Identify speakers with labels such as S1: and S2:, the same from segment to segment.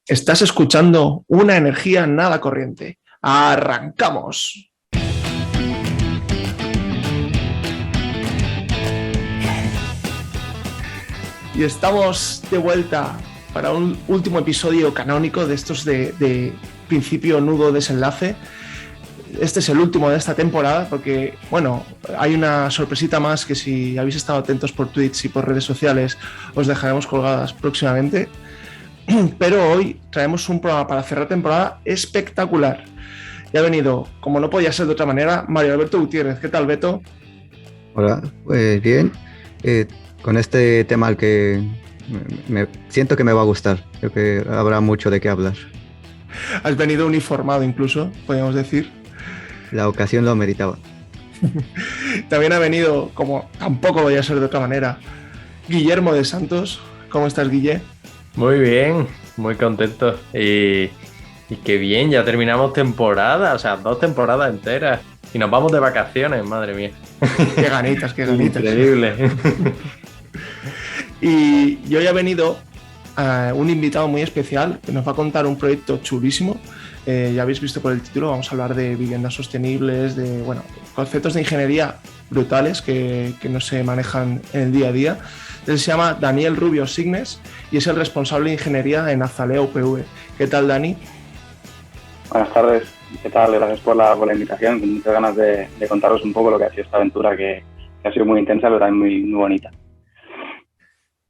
S1: Estás escuchando una energía nada corriente. ¡Arrancamos! Y estamos de vuelta para un último episodio canónico de estos de principio, nudo, desenlace. Este es el último de esta temporada porque, bueno, hay una sorpresita más que si habéis estado atentos por tweets y por redes sociales os dejaremos colgadas próximamente. Pero hoy traemos un programa para cerrar temporada espectacular. Y ha venido, como no podía ser de otra manera, Mario Alberto Gutiérrez. ¿Qué tal, Beto?
S2: Hola, pues bien. Con este tema al que siento que me va a gustar. Creo que habrá mucho de qué hablar.
S1: Has venido uniformado incluso, podríamos decir.
S2: La ocasión lo meritaba.
S1: También ha venido, como tampoco podía ser de otra manera, Guillermo de Santos. ¿Cómo estás, Guille?
S3: Muy bien, muy contento. Y qué bien, ya terminamos temporada, o sea, 2 temporadas enteras. Y nos vamos de vacaciones, madre mía.
S1: Qué ganitas, qué ganitas.
S3: Increíble.
S1: Y hoy ha venido un invitado muy especial que nos va a contar un proyecto chulísimo. Ya habéis visto por el título, vamos a hablar de viviendas sostenibles, de conceptos de ingeniería brutales que no se manejan en el día a día. Él se llama Daniel Rubio Signes y es el responsable de ingeniería en Azalea UPV. ¿Qué tal, Dani?
S4: Buenas tardes, ¿qué tal? Gracias por la invitación. Con muchas ganas de contaros un poco lo que ha sido esta aventura que ha sido muy intensa, pero también muy bonita.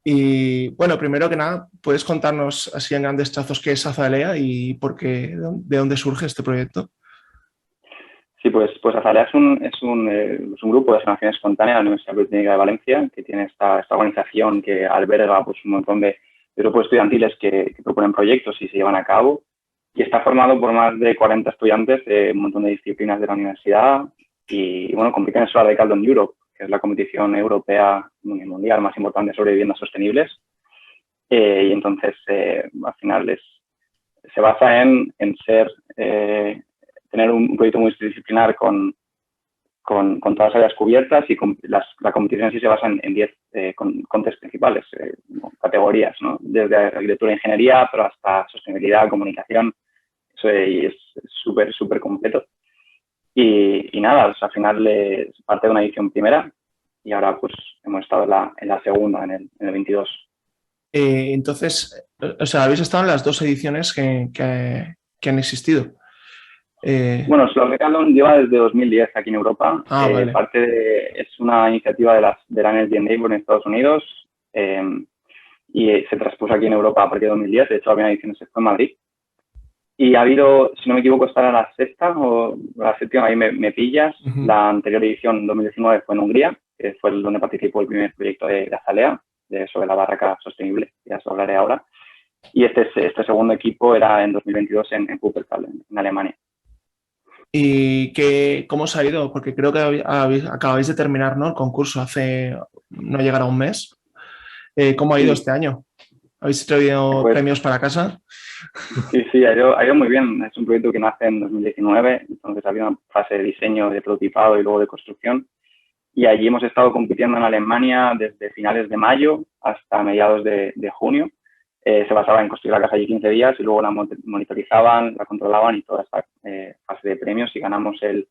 S1: Y bueno, primero que nada, ¿puedes contarnos así en grandes trazos qué es Azalea y por qué, de dónde surge este proyecto?
S4: Sí, pues Azalea es un grupo de sanación espontánea de la Universidad Politécnica de Valencia, que tiene esta organización que alberga pues, un montón de grupos estudiantiles que proponen proyectos y se llevan a cabo. Y está formado por más de 40 estudiantes de un montón de disciplinas de la universidad y bueno, compiten en Solar Decathlon Europe, que es la competición europea mundial más importante sobre viviendas sostenibles. Y entonces, al final, se basa en tener un proyecto multidisciplinar con todas las áreas cubiertas y la competición en sí se basa en 10 contextos principales, categorías, ¿no? Desde arquitectura e ingeniería, pero hasta sostenibilidad, comunicación. Y es súper completo. Y nada, pues, al final es parte de una edición primera y ahora pues hemos estado en la segunda, en el 22.
S1: Entonces, o sea, habéis estado en las dos ediciones que han existido.
S4: Bueno, Solar Decathlon lleva desde 2010 aquí en Europa.
S1: Vale.
S4: Es una iniciativa de la Energy Neighbor en Estados Unidos y se traspuso aquí en Europa a partir de 2010. De hecho, la primera edición se fue en Madrid. Y ha habido, si no me equivoco, esta era la sexta o la séptima, ahí me pillas.
S1: Uh-huh.
S4: La anterior edición, 2019, fue en Hungría, que fue donde participó el primer proyecto de Azalea, sobre la barraca sostenible, ya os hablaré ahora. Y este segundo equipo era en 2022 en Wuppertal, en Alemania.
S1: ¿Y cómo os ha ido? Porque creo que acabáis de terminar, ¿no?, el concurso hace no llegará un mes. ¿Cómo ha ido este año? ¿Habéis traído premios para casa?
S4: Sí, ha ido muy bien. Es un proyecto que nace en 2019, entonces había una fase de diseño, de prototipado y luego de construcción. Y allí hemos estado compitiendo en Alemania desde finales de mayo hasta mediados de junio. Se basaba en construir la casa allí 15 días y luego la monitorizaban, la controlaban y toda esta fase de premios. Y ganamos el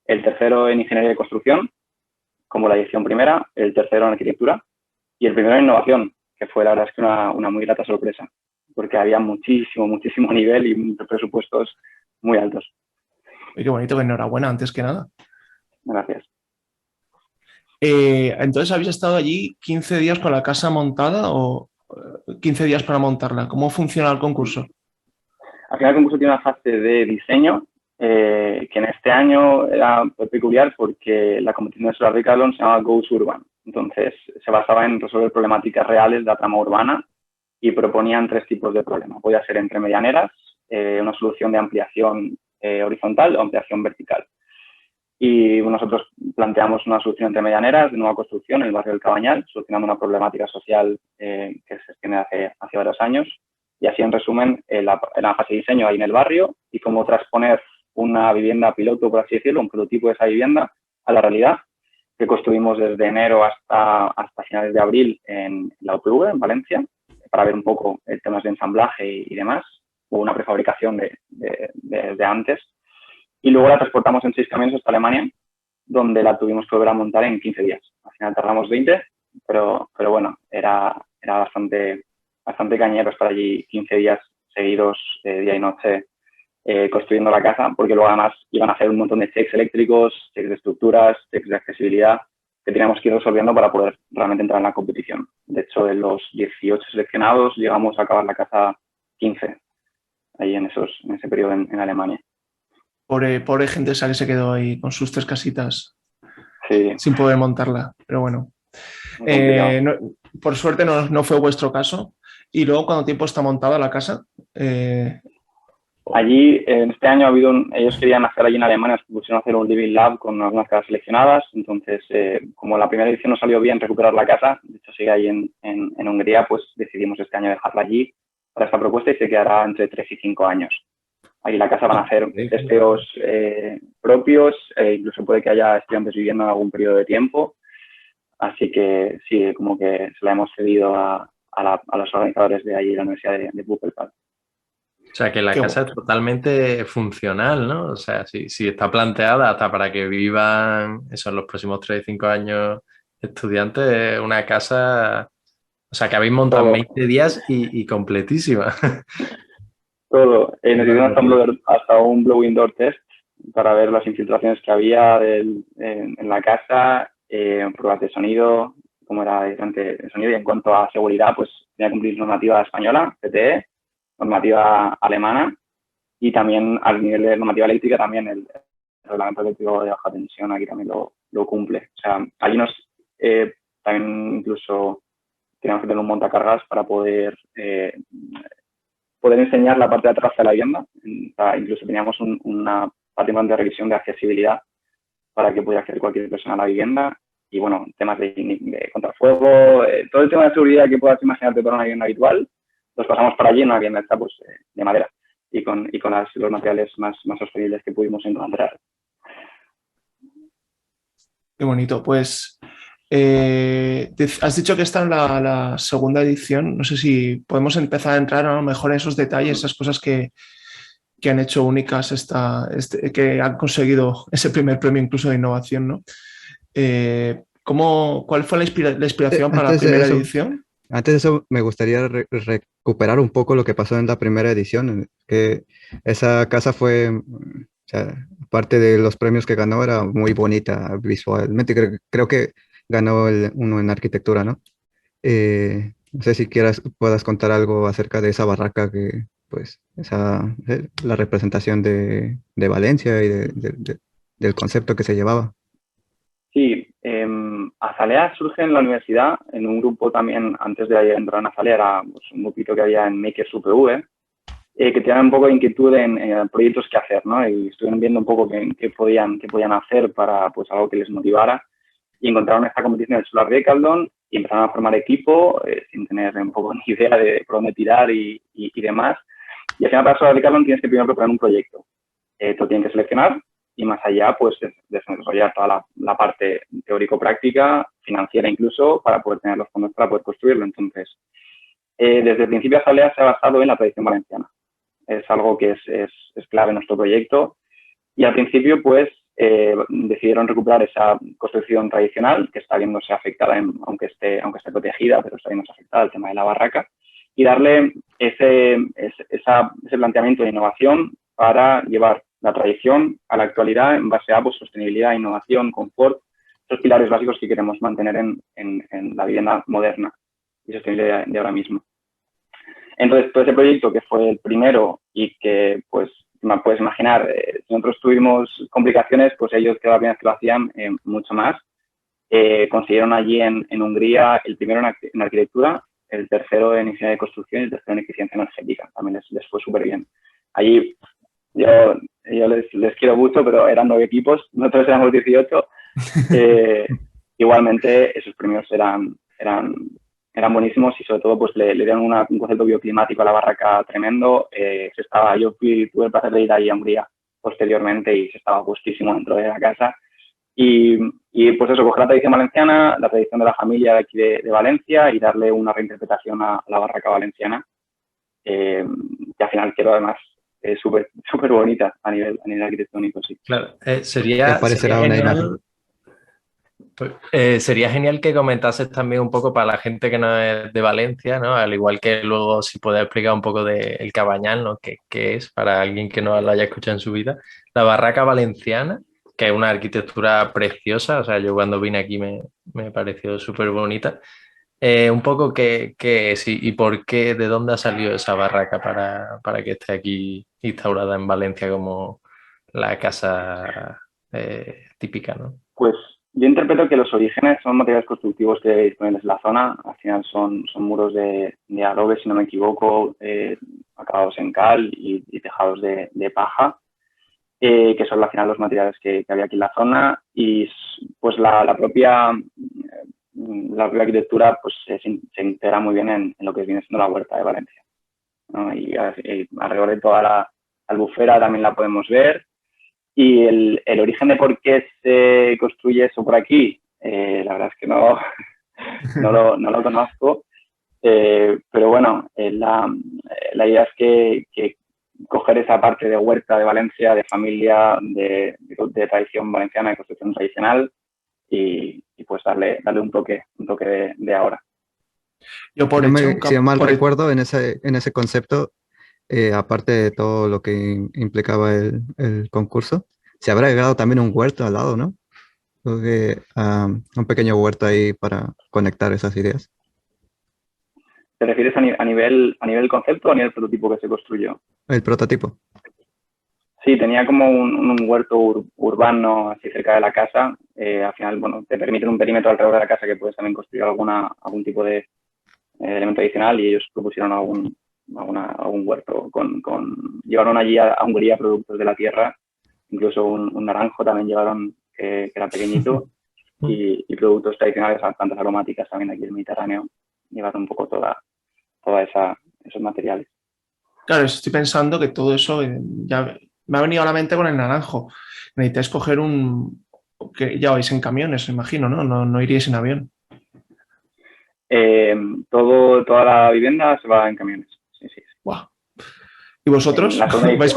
S4: tercero en ingeniería de construcción, como la edición primera, el tercero en arquitectura y el primero en innovación, que fue la verdad es que una muy grata sorpresa, porque había muchísimo nivel y presupuestos muy altos.
S1: Qué bonito, enhorabuena, antes que nada.
S4: Gracias.
S1: Entonces, ¿habéis estado allí 15 días con la casa montada o 15 días para montarla? ¿Cómo funciona el concurso?
S4: Al final el concurso tiene una fase de diseño que en este año era peculiar porque la competición de Solar Decathlon se llama Goes Urban. Entonces, se basaba en resolver problemáticas reales de la trama urbana y proponían 3 tipos de problemas. Podía ser entre medianeras, una solución de ampliación horizontal o ampliación vertical. Y nosotros planteamos una solución entre medianeras de nueva construcción en el barrio del Cabañal, solucionando una problemática social que se extiende hace varios años. Y así, en resumen, en la fase de diseño ahí en el barrio y cómo transponer una vivienda piloto, por así decirlo, un prototipo de esa vivienda a la realidad, que construimos desde enero hasta finales de abril en la UPV, en Valencia, para ver un poco el temas de ensamblaje y demás. hubo una prefabricación de antes. Y luego la transportamos en 6 camiones hasta Alemania, donde la tuvimos que volver a montar en 15 días. Al final tardamos 20, pero bueno, era bastante cañero estar allí 15 días seguidos, día y noche, construyendo la casa, porque luego además iban a hacer un montón de checks eléctricos, checks de estructuras, checks de accesibilidad, que teníamos que ir resolviendo para poder realmente entrar en la competición. De hecho, de los 18 seleccionados, llegamos a acabar la casa 15, ahí en ese periodo en Alemania.
S1: Pobre gente esa que se quedó ahí con sus 3 casitas,
S4: sí,
S1: sin poder montarla, pero bueno. Por suerte no fue vuestro caso. Y luego, ¿cuánto tiempo está montada la casa?
S4: Allí, en este año ellos querían hacer allí en Alemania, pusieron a hacer un living lab con algunas casas seleccionadas. Entonces, como la primera edición no salió bien recuperar la casa, de hecho sigue ahí en Hungría, pues decidimos este año dejarla allí para esta propuesta y se quedará entre 3 y 5 años. Ahí la casa van a hacer testeos propios, incluso puede que haya estudiantes viviendo en algún periodo de tiempo. Así que sí, como que se la hemos cedido a los organizadores de allí, la Universidad de Wuppertal.
S3: O sea, que la casa es totalmente funcional, ¿no? O sea, si está planteada hasta para que vivan esos los próximos 3 y 5 años estudiantes, una casa, o sea, que habéis montado en 20 días y completísima.
S4: Todo. Necesitamos hasta un blowing door test para ver las infiltraciones que había en la casa, pruebas de sonido, cómo era el sonido, y en cuanto a seguridad, pues tenía que cumplir normativa española, CTE, normativa alemana, y también al nivel de normativa eléctrica también el reglamento eléctrico de baja tensión aquí también lo cumple. O sea, allí también incluso teníamos que tener un montacargas para poder enseñar la parte de atrás de la vivienda. Incluso teníamos una parte de revisión de accesibilidad para que pudiera acceder cualquier persona a la vivienda. Y bueno, temas de contrafuego, todo el tema de seguridad que puedas imaginarte para una vivienda habitual, los pasamos para allí en una vivienda esta, pues, de madera y con los materiales más sostenibles que pudimos encontrar.
S1: Qué bonito. Pues has dicho que esta es la segunda edición. No sé si podemos empezar a entrar a lo mejor en esos detalles, esas cosas que han hecho únicas que han conseguido ese primer premio incluso de innovación, ¿no? ¿Cuál fue la inspiración para la primera edición?
S2: Antes de eso, me gustaría recuperar un poco lo que pasó en la primera edición, que esa casa fue, o sea, aparte de los premios que ganó, era muy bonita visualmente. Creo que ganó uno en arquitectura, ¿no? No sé si puedas contar algo acerca de esa barraca que, pues, la representación de Valencia y del concepto que se llevaba.
S4: Sí, Azalea surge en la universidad, en un grupo también, antes de entrar en Azalea, era pues, un grupito que había en Makers UPV, que tenían un poco de inquietud en proyectos que hacer, ¿no? Y estuvieron viendo un poco qué podían hacer para pues algo que les motivara, y encontraron esta competición del Solar Decathlon y empezaron a formar equipo sin tener un poco ni idea de por dónde tirar y demás. Y al final para Solar Decathlon tienes que primero proponer un proyecto. Tú tienes que seleccionar y más allá pues desarrollar toda la parte teórico-práctica, financiera incluso, para poder tener los fondos para poder construirlo. Entonces, desde el principio Azalea se ha basado en la tradición valenciana. Es algo que es clave en nuestro proyecto. Y al principio, pues, decidieron recuperar esa construcción tradicional que está viéndose afectada, aunque esté protegida, pero está viéndose afectada el tema de la barraca, y darle ese planteamiento de innovación para llevar la tradición a la actualidad en base a pues, sostenibilidad, innovación, confort, esos pilares básicos que queremos mantener en la vivienda moderna y sostenible de ahora mismo. Entonces, todo ese proyecto que fue el primero y que, pues, puedes imaginar, si nosotros tuvimos complicaciones, pues ellos que la primera vez que lo hacían, mucho más. Consiguieron allí en Hungría el primero en arquitectura, el tercero en ingeniería de construcción y el tercero en eficiencia energética. También les fue súper bien. Allí yo les quiero mucho, pero eran 9 equipos, nosotros éramos 18. Igualmente, esos premios eran buenísimos y sobre todo pues le dieron un concepto bioclimático a la barraca tremendo. Yo tuve el placer de ir ahí a Hungría posteriormente y se estaba gustísimo dentro de la casa. Y pues eso, coger la tradición valenciana, la tradición de la familia de aquí de Valencia y darle una reinterpretación a la barraca valenciana. que al final quedó además súper bonita a nivel arquitectónico, sí.
S3: Claro, sería genial. Sería genial que comentases también un poco para la gente que no es de Valencia, ¿no? Al igual que luego si puedes explicar un poco del Cabañal, ¿no? ¿Qué es para alguien que no lo haya escuchado en su vida? La barraca valenciana, que es una arquitectura preciosa, o sea, yo cuando vine aquí me pareció súper bonita. Un poco qué es y por qué, de dónde ha salido esa barraca para que esté aquí instaurada en Valencia como la casa típica, ¿no?
S4: Pues yo interpreto que los orígenes son materiales constructivos que hay disponibles en la zona. Al final son muros de adobe, si no me equivoco, acabados en cal y tejados de paja, que son al final los materiales que había aquí en la zona. Y pues la propia arquitectura pues se integra muy bien en lo que viene siendo la Huerta de Valencia, ¿no? Y alrededor de toda la albufera también la podemos ver. Y el origen de por qué se construye eso por aquí, la verdad es que no lo conozco, pero bueno, la idea es que coger esa parte de huerta de Valencia, de familia, de tradición valenciana, de construcción tradicional y pues darle un toque de ahora.
S2: Yo si no mal recuerdo, en ese concepto, aparte de todo lo que implicaba el concurso, se habrá agregado también un huerto al lado, ¿no? Creo que un pequeño huerto ahí para conectar esas ideas.
S4: ¿Te refieres a nivel concepto o a nivel prototipo que se construyó?
S2: El prototipo.
S4: Sí, tenía como un huerto urbano así cerca de la casa. Al final, bueno, te permiten un perímetro alrededor de la casa que puedes también construir algún tipo de elemento adicional y ellos propusieron algún huerto llevaron allí a Hungría productos de la tierra, incluso un naranjo también llevaron que era pequeñito y productos tradicionales, plantas aromáticas también aquí en el Mediterráneo, llevaron un poco toda esos materiales.
S1: Claro, estoy pensando que todo eso ya me ha venido a la mente con el naranjo. Necesitáis coger que ya vais en camiones, me imagino, ¿no? No iríais en avión.
S4: Toda la vivienda se va en camiones. Sí.
S1: Wow. ¿Y vosotros? ¿Vais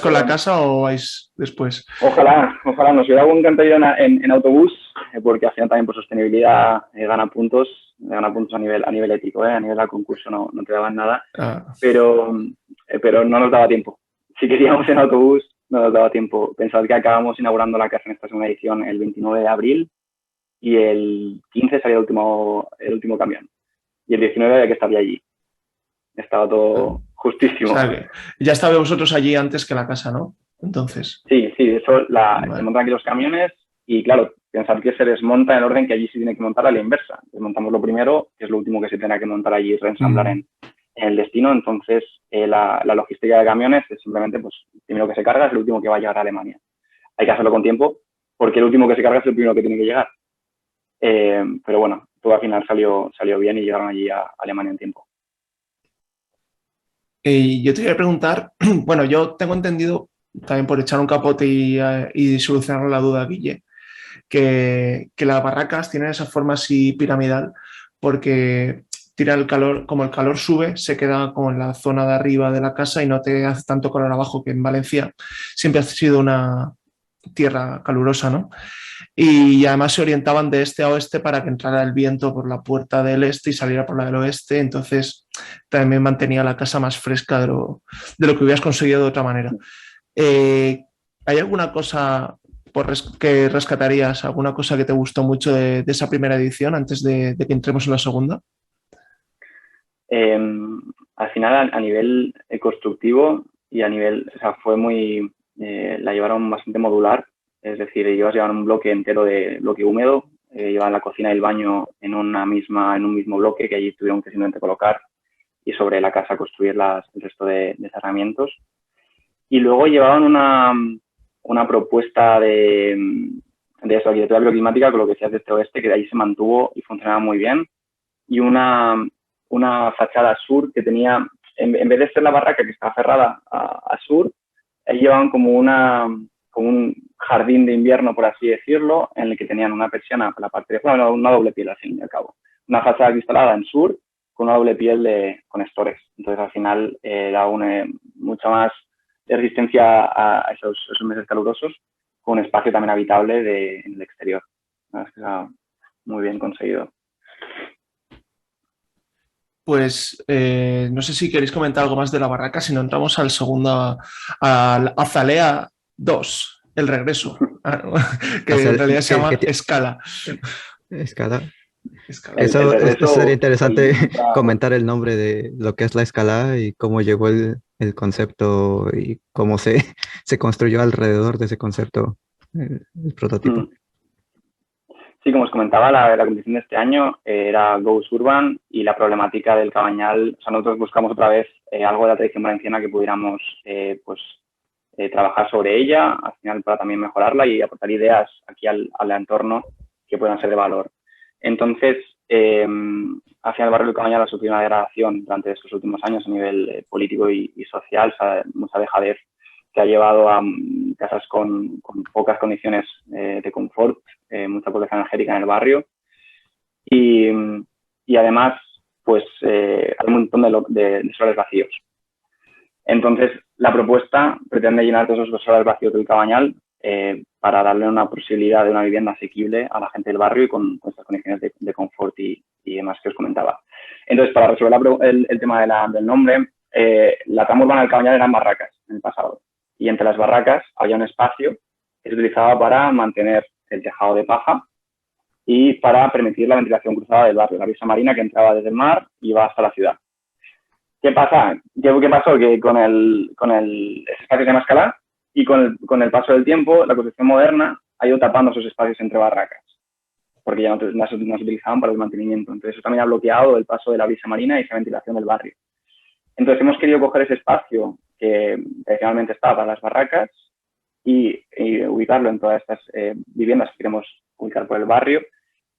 S1: con la casa o vais después?
S4: Ojalá. Nos hubiera encantado ir en autobús, porque al final también por sostenibilidad gana puntos a nivel ético, a nivel del concurso no te daban nada, pero no nos daba tiempo. Si queríamos en autobús, no nos daba tiempo. Pensad que acabamos inaugurando la casa en esta segunda edición el 29 de abril y el 15 salía el último camión. Y el 19 había que estar allí. Estaba todo justísimo.
S1: O sea, que ya estabais vosotros allí antes que la casa, ¿no? Entonces.
S4: Sí, eso se montan aquí los camiones y claro, pensar que se desmonta en el orden que allí se tiene que montar a la inversa. Desmontamos lo primero, que es lo último que se tendrá que montar allí y reensamblar en el destino. Entonces, la logística de camiones es simplemente, pues, el primero que se carga es el último que va a llegar a Alemania. Hay que hacerlo con tiempo, porque el último que se carga es el primero que tiene que llegar. Pero bueno, todo al final salió bien y llegaron allí a Alemania en tiempo.
S1: Y yo te quería preguntar, bueno, yo tengo entendido, también por echar un capote y solucionar la duda, Guille, que las barracas tienen esa forma así piramidal porque tira el calor, como el calor sube, se queda como en la zona de arriba de la casa y no te hace tanto calor abajo, que en Valencia siempre ha sido una tierra calurosa, ¿no? Y además se orientaban de este a oeste para que entrara el viento por la puerta del este y saliera por la del oeste, entonces también mantenía la casa más fresca de lo que hubieras conseguido de otra manera. ¿Hay alguna cosa que rescatarías, alguna cosa que te gustó mucho de esa primera edición antes de que entremos en la segunda?
S4: Al final, a nivel constructivo y a nivel, o sea, fue muy, la llevaron bastante modular, es decir, ellos llevan un bloque entero de bloque húmedo, llevan la cocina y el baño en un mismo bloque que allí tuvieron que simplemente colocar y sobre la casa construir el resto de cerramientos. Y luego llevaban una propuesta de su arquitectura bioclimática, con lo que decías de este oeste, que de ahí se mantuvo y funcionaba muy bien. Y una fachada sur que tenía, en vez de ser la barraca que estaba cerrada a sur, ahí llevaban como un jardín de invierno, por así decirlo, en el que tenían una persiana por la parte de fuera, una doble piel al fin y al cabo. Una fachada cristalada en sur, con una doble piel con estores. Entonces, al final, da mucha más resistencia a esos meses calurosos, con un espacio también habitable en el exterior. Es que está muy bien conseguido.
S1: Pues no sé si queréis comentar algo más de la barraca, si no entramos al segundo, al Azalea 2, el regreso, que en realidad se llama Escala.
S2: Escala.
S1: Escala.
S2: Eso sería interesante comentar el nombre de lo que es la escalada y cómo llegó el concepto y cómo se construyó alrededor de ese concepto el prototipo.
S4: Sí, como os comentaba, la competición de este año era Ghost Urban y la problemática del Cabañal. O sea, nosotros buscamos otra vez algo de la tradición valenciana que pudiéramos trabajar sobre ella, al final para también mejorarla y aportar ideas aquí al entorno que puedan ser de valor. Entonces, al final el barrio del Cabañal ha sufrido una degradación durante estos últimos años a nivel político y social, o sea, mucha dejadez que ha llevado a casas con pocas condiciones de confort, mucha pobreza energética en el barrio y además pues hay un montón de solares vacíos. Entonces, la propuesta pretende llenar todos esos solares vacíos del Cabañal para darle una posibilidad de una vivienda asequible a la gente del barrio y con estas condiciones de confort y demás que os comentaba. Entonces, para resolver el tema del nombre, la trama urbana del Cabañal eran barracas en el pasado. Y entre las barracas había un espacio que se utilizaba para mantener el tejado de paja y para permitir la ventilación cruzada del barrio, la brisa marina que entraba desde el mar y iba hasta la ciudad. ¿Qué pasa? ¿Qué pasó? Que con ese espacio de Escala y con el paso del tiempo, la construcción moderna ha ido tapando esos espacios entre barracas, porque ya no se utilizaban para el mantenimiento. Entonces, eso también ha bloqueado el paso de la brisa marina y esa ventilación del barrio. Entonces, hemos querido coger ese espacio que tradicionalmente estaba para las barracas y ubicarlo en todas estas viviendas que queremos ubicar por el barrio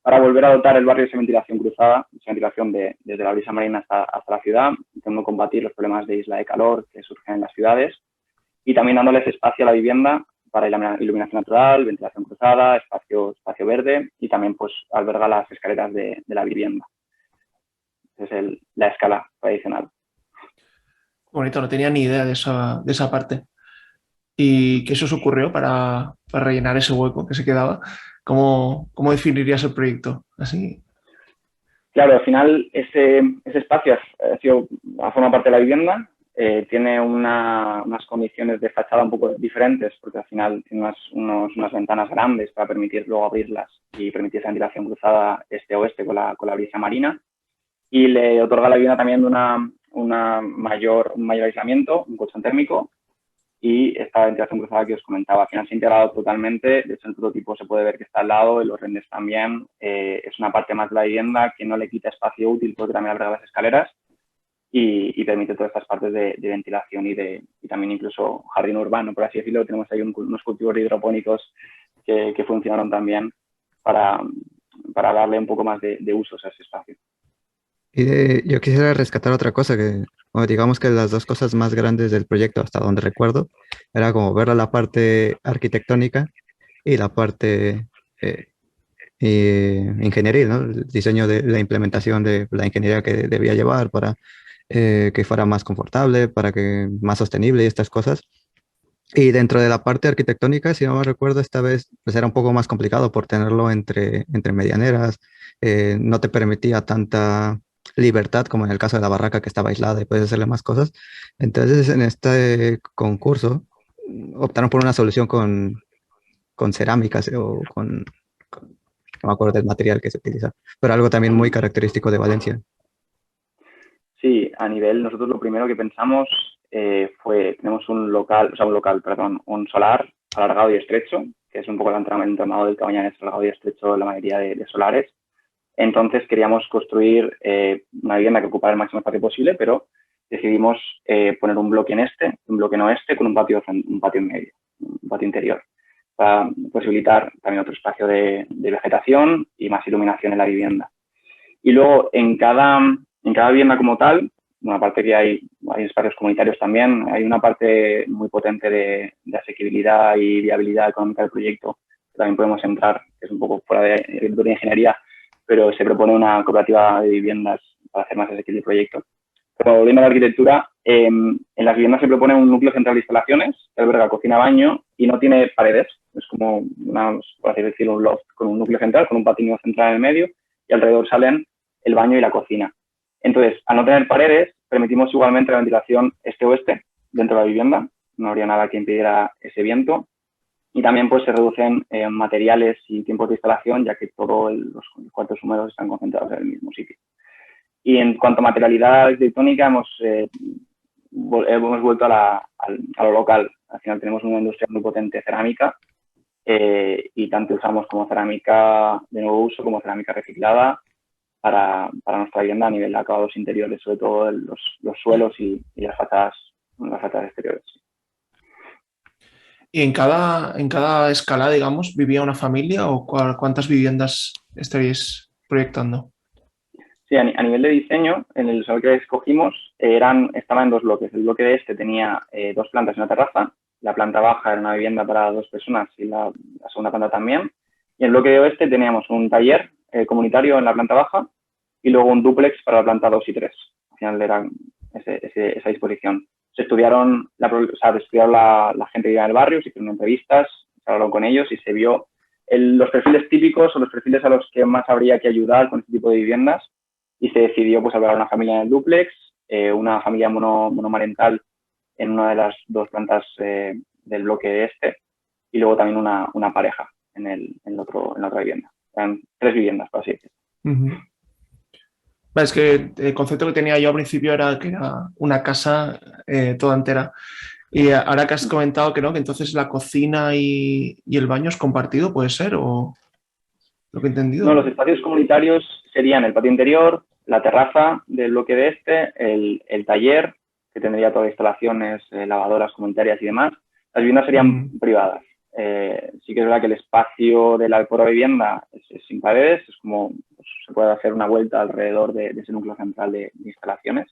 S4: para volver a dotar el barrio de esa ventilación cruzada, esa ventilación desde la brisa marina hasta la ciudad, intentando combatir los problemas de isla de calor que surgen en las ciudades y también dándoles espacio a la vivienda para iluminación natural, ventilación cruzada, espacio verde y también pues alberga las escaleras de la vivienda. Es la escala tradicional.
S1: Bonito, no tenía ni idea de esa parte. ¿Y qué se os ocurrió para rellenar ese hueco que se quedaba? ¿Cómo definirías el proyecto? Así.
S4: Claro, al final ese espacio forma parte de la vivienda, tiene unas condiciones de fachada un poco diferentes porque al final tiene unas ventanas grandes para permitir luego abrirlas y permitir esa ventilación cruzada este-oeste con la brisa marina y le otorga a la vivienda también un mayor aislamiento, un colchón térmico y esta ventilación cruzada que os comentaba. Al final se ha integrado totalmente, de hecho el prototipo se puede ver que está al lado, los renders también, es una parte más de la vivienda que no le quita espacio útil porque también alberga las escaleras y permite todas estas partes de ventilación y también incluso jardín urbano, por así decirlo. Tenemos ahí unos cultivos hidropónicos que funcionaron también para darle un poco más de usos a ese espacio.
S2: Y yo quisiera rescatar otra cosa, que digamos que las dos cosas más grandes del proyecto, hasta donde recuerdo, era como ver la parte arquitectónica y la parte ingenieril, ¿no? El diseño de la implementación de la ingeniería que debía llevar para que fuera más confortable, para que más sostenible y estas cosas. Y dentro de la parte arquitectónica, si no me recuerdo, esta vez pues era un poco más complicado por tenerlo entre medianeras, no te permitía tanta libertad como en el caso de la barraca que estaba aislada y puedes hacerle más cosas. Entonces en este concurso optaron por una solución con cerámicas o no me acuerdo del material que se utiliza, pero algo también muy característico de Valencia.
S4: Sí, nosotros lo primero que pensamos tenemos un solar alargado y estrecho, que es un poco el entramado del Cabañal, es alargado y estrecho la mayoría de solares. Entonces queríamos construir una vivienda que ocupara el máximo espacio posible, pero decidimos poner un bloque en un bloque en oeste con un patio en medio, un patio interior, para posibilitar también otro espacio de vegetación y más iluminación en la vivienda. Y luego en cada vivienda como tal, aparte que hay espacios comunitarios también, hay una parte muy potente de asequibilidad y viabilidad económica del proyecto, que también podemos entrar, que es un poco fuera de ingeniería, pero se propone una cooperativa de viviendas hacer más ese de proyecto. Pero volviendo a la arquitectura, en las viviendas se propone un núcleo central de instalaciones que alberga cocina, baño y no tiene paredes. Es como, por así decirlo, un loft con un núcleo central, con un patín central en el medio y alrededor salen el baño y la cocina. Entonces, al no tener paredes, permitimos igualmente la ventilación este-oeste dentro de la vivienda. No habría nada que impidiera ese viento. Y también pues se reducen materiales y tiempos de instalación, ya que todos los cuartos húmedos están concentrados en el mismo sitio. Y en cuanto a materialidad arquitectónica, hemos vuelto a lo local. Al final tenemos una industria muy potente cerámica y tanto usamos como cerámica de nuevo uso como cerámica reciclada para nuestra vivienda a nivel de acabados interiores, sobre todo los suelos y las fachadas exteriores.
S1: ¿Y en cada escala, digamos, vivía una familia o cuántas viviendas estaríais proyectando?
S4: Sí, a nivel de diseño, en el solar que escogimos estaba en 2 bloques. El bloque de este tenía 2 plantas y una terraza. La planta baja era una vivienda para 2 personas y la segunda planta también. Y en el bloque de oeste teníamos un taller comunitario en la planta baja y luego un dúplex para la planta 2 y 3. Al final era esa disposición. Se estudiaron la gente que iba en el barrio, se hicieron entrevistas, se habló con ellos y se vio los perfiles típicos o los perfiles a los que más habría que ayudar con este tipo de viviendas. Y se decidió pues albergar una familia en el dúplex, una familia monomarental en una de las 2 plantas del bloque este y luego también una pareja en la otra vivienda. Eran 3 viviendas, por así decirlo.
S1: Uh-huh. Es que el concepto que tenía yo al principio era que era una casa toda entera. Y ahora que has comentado que no, que entonces la cocina y el baño es compartido, ¿puede ser? ¿O lo que he entendido?
S4: No, los espacios comunitarios serían el patio interior, la terraza del bloque de este, el taller, que tendría todas las instalaciones, lavadoras comunitarias y demás. Las viviendas serían privadas. Sí que es verdad que el espacio de la propia vivienda es sin paredes, es como pues, se puede hacer una vuelta alrededor de ese núcleo central de instalaciones.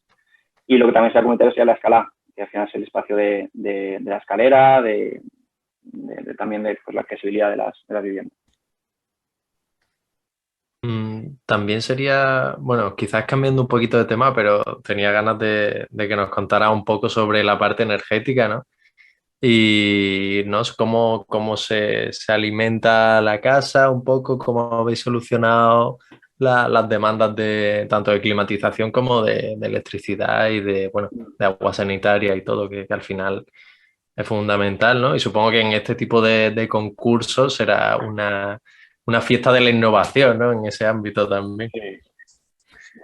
S4: Y lo que también sea comunitario sería la escala, que al final es el espacio de la escalera, también de pues, la accesibilidad de las viviendas.
S3: También sería, bueno, quizás cambiando un poquito de tema, pero tenía ganas de que nos contara un poco sobre la parte energética, ¿no? Y no sé cómo se alimenta la casa, un poco cómo habéis solucionado las demandas de tanto de climatización como de electricidad y de agua sanitaria y todo, que al final es fundamental, ¿no? Y supongo que en este tipo de concursos será una fiesta de la innovación, ¿no? En ese ámbito también.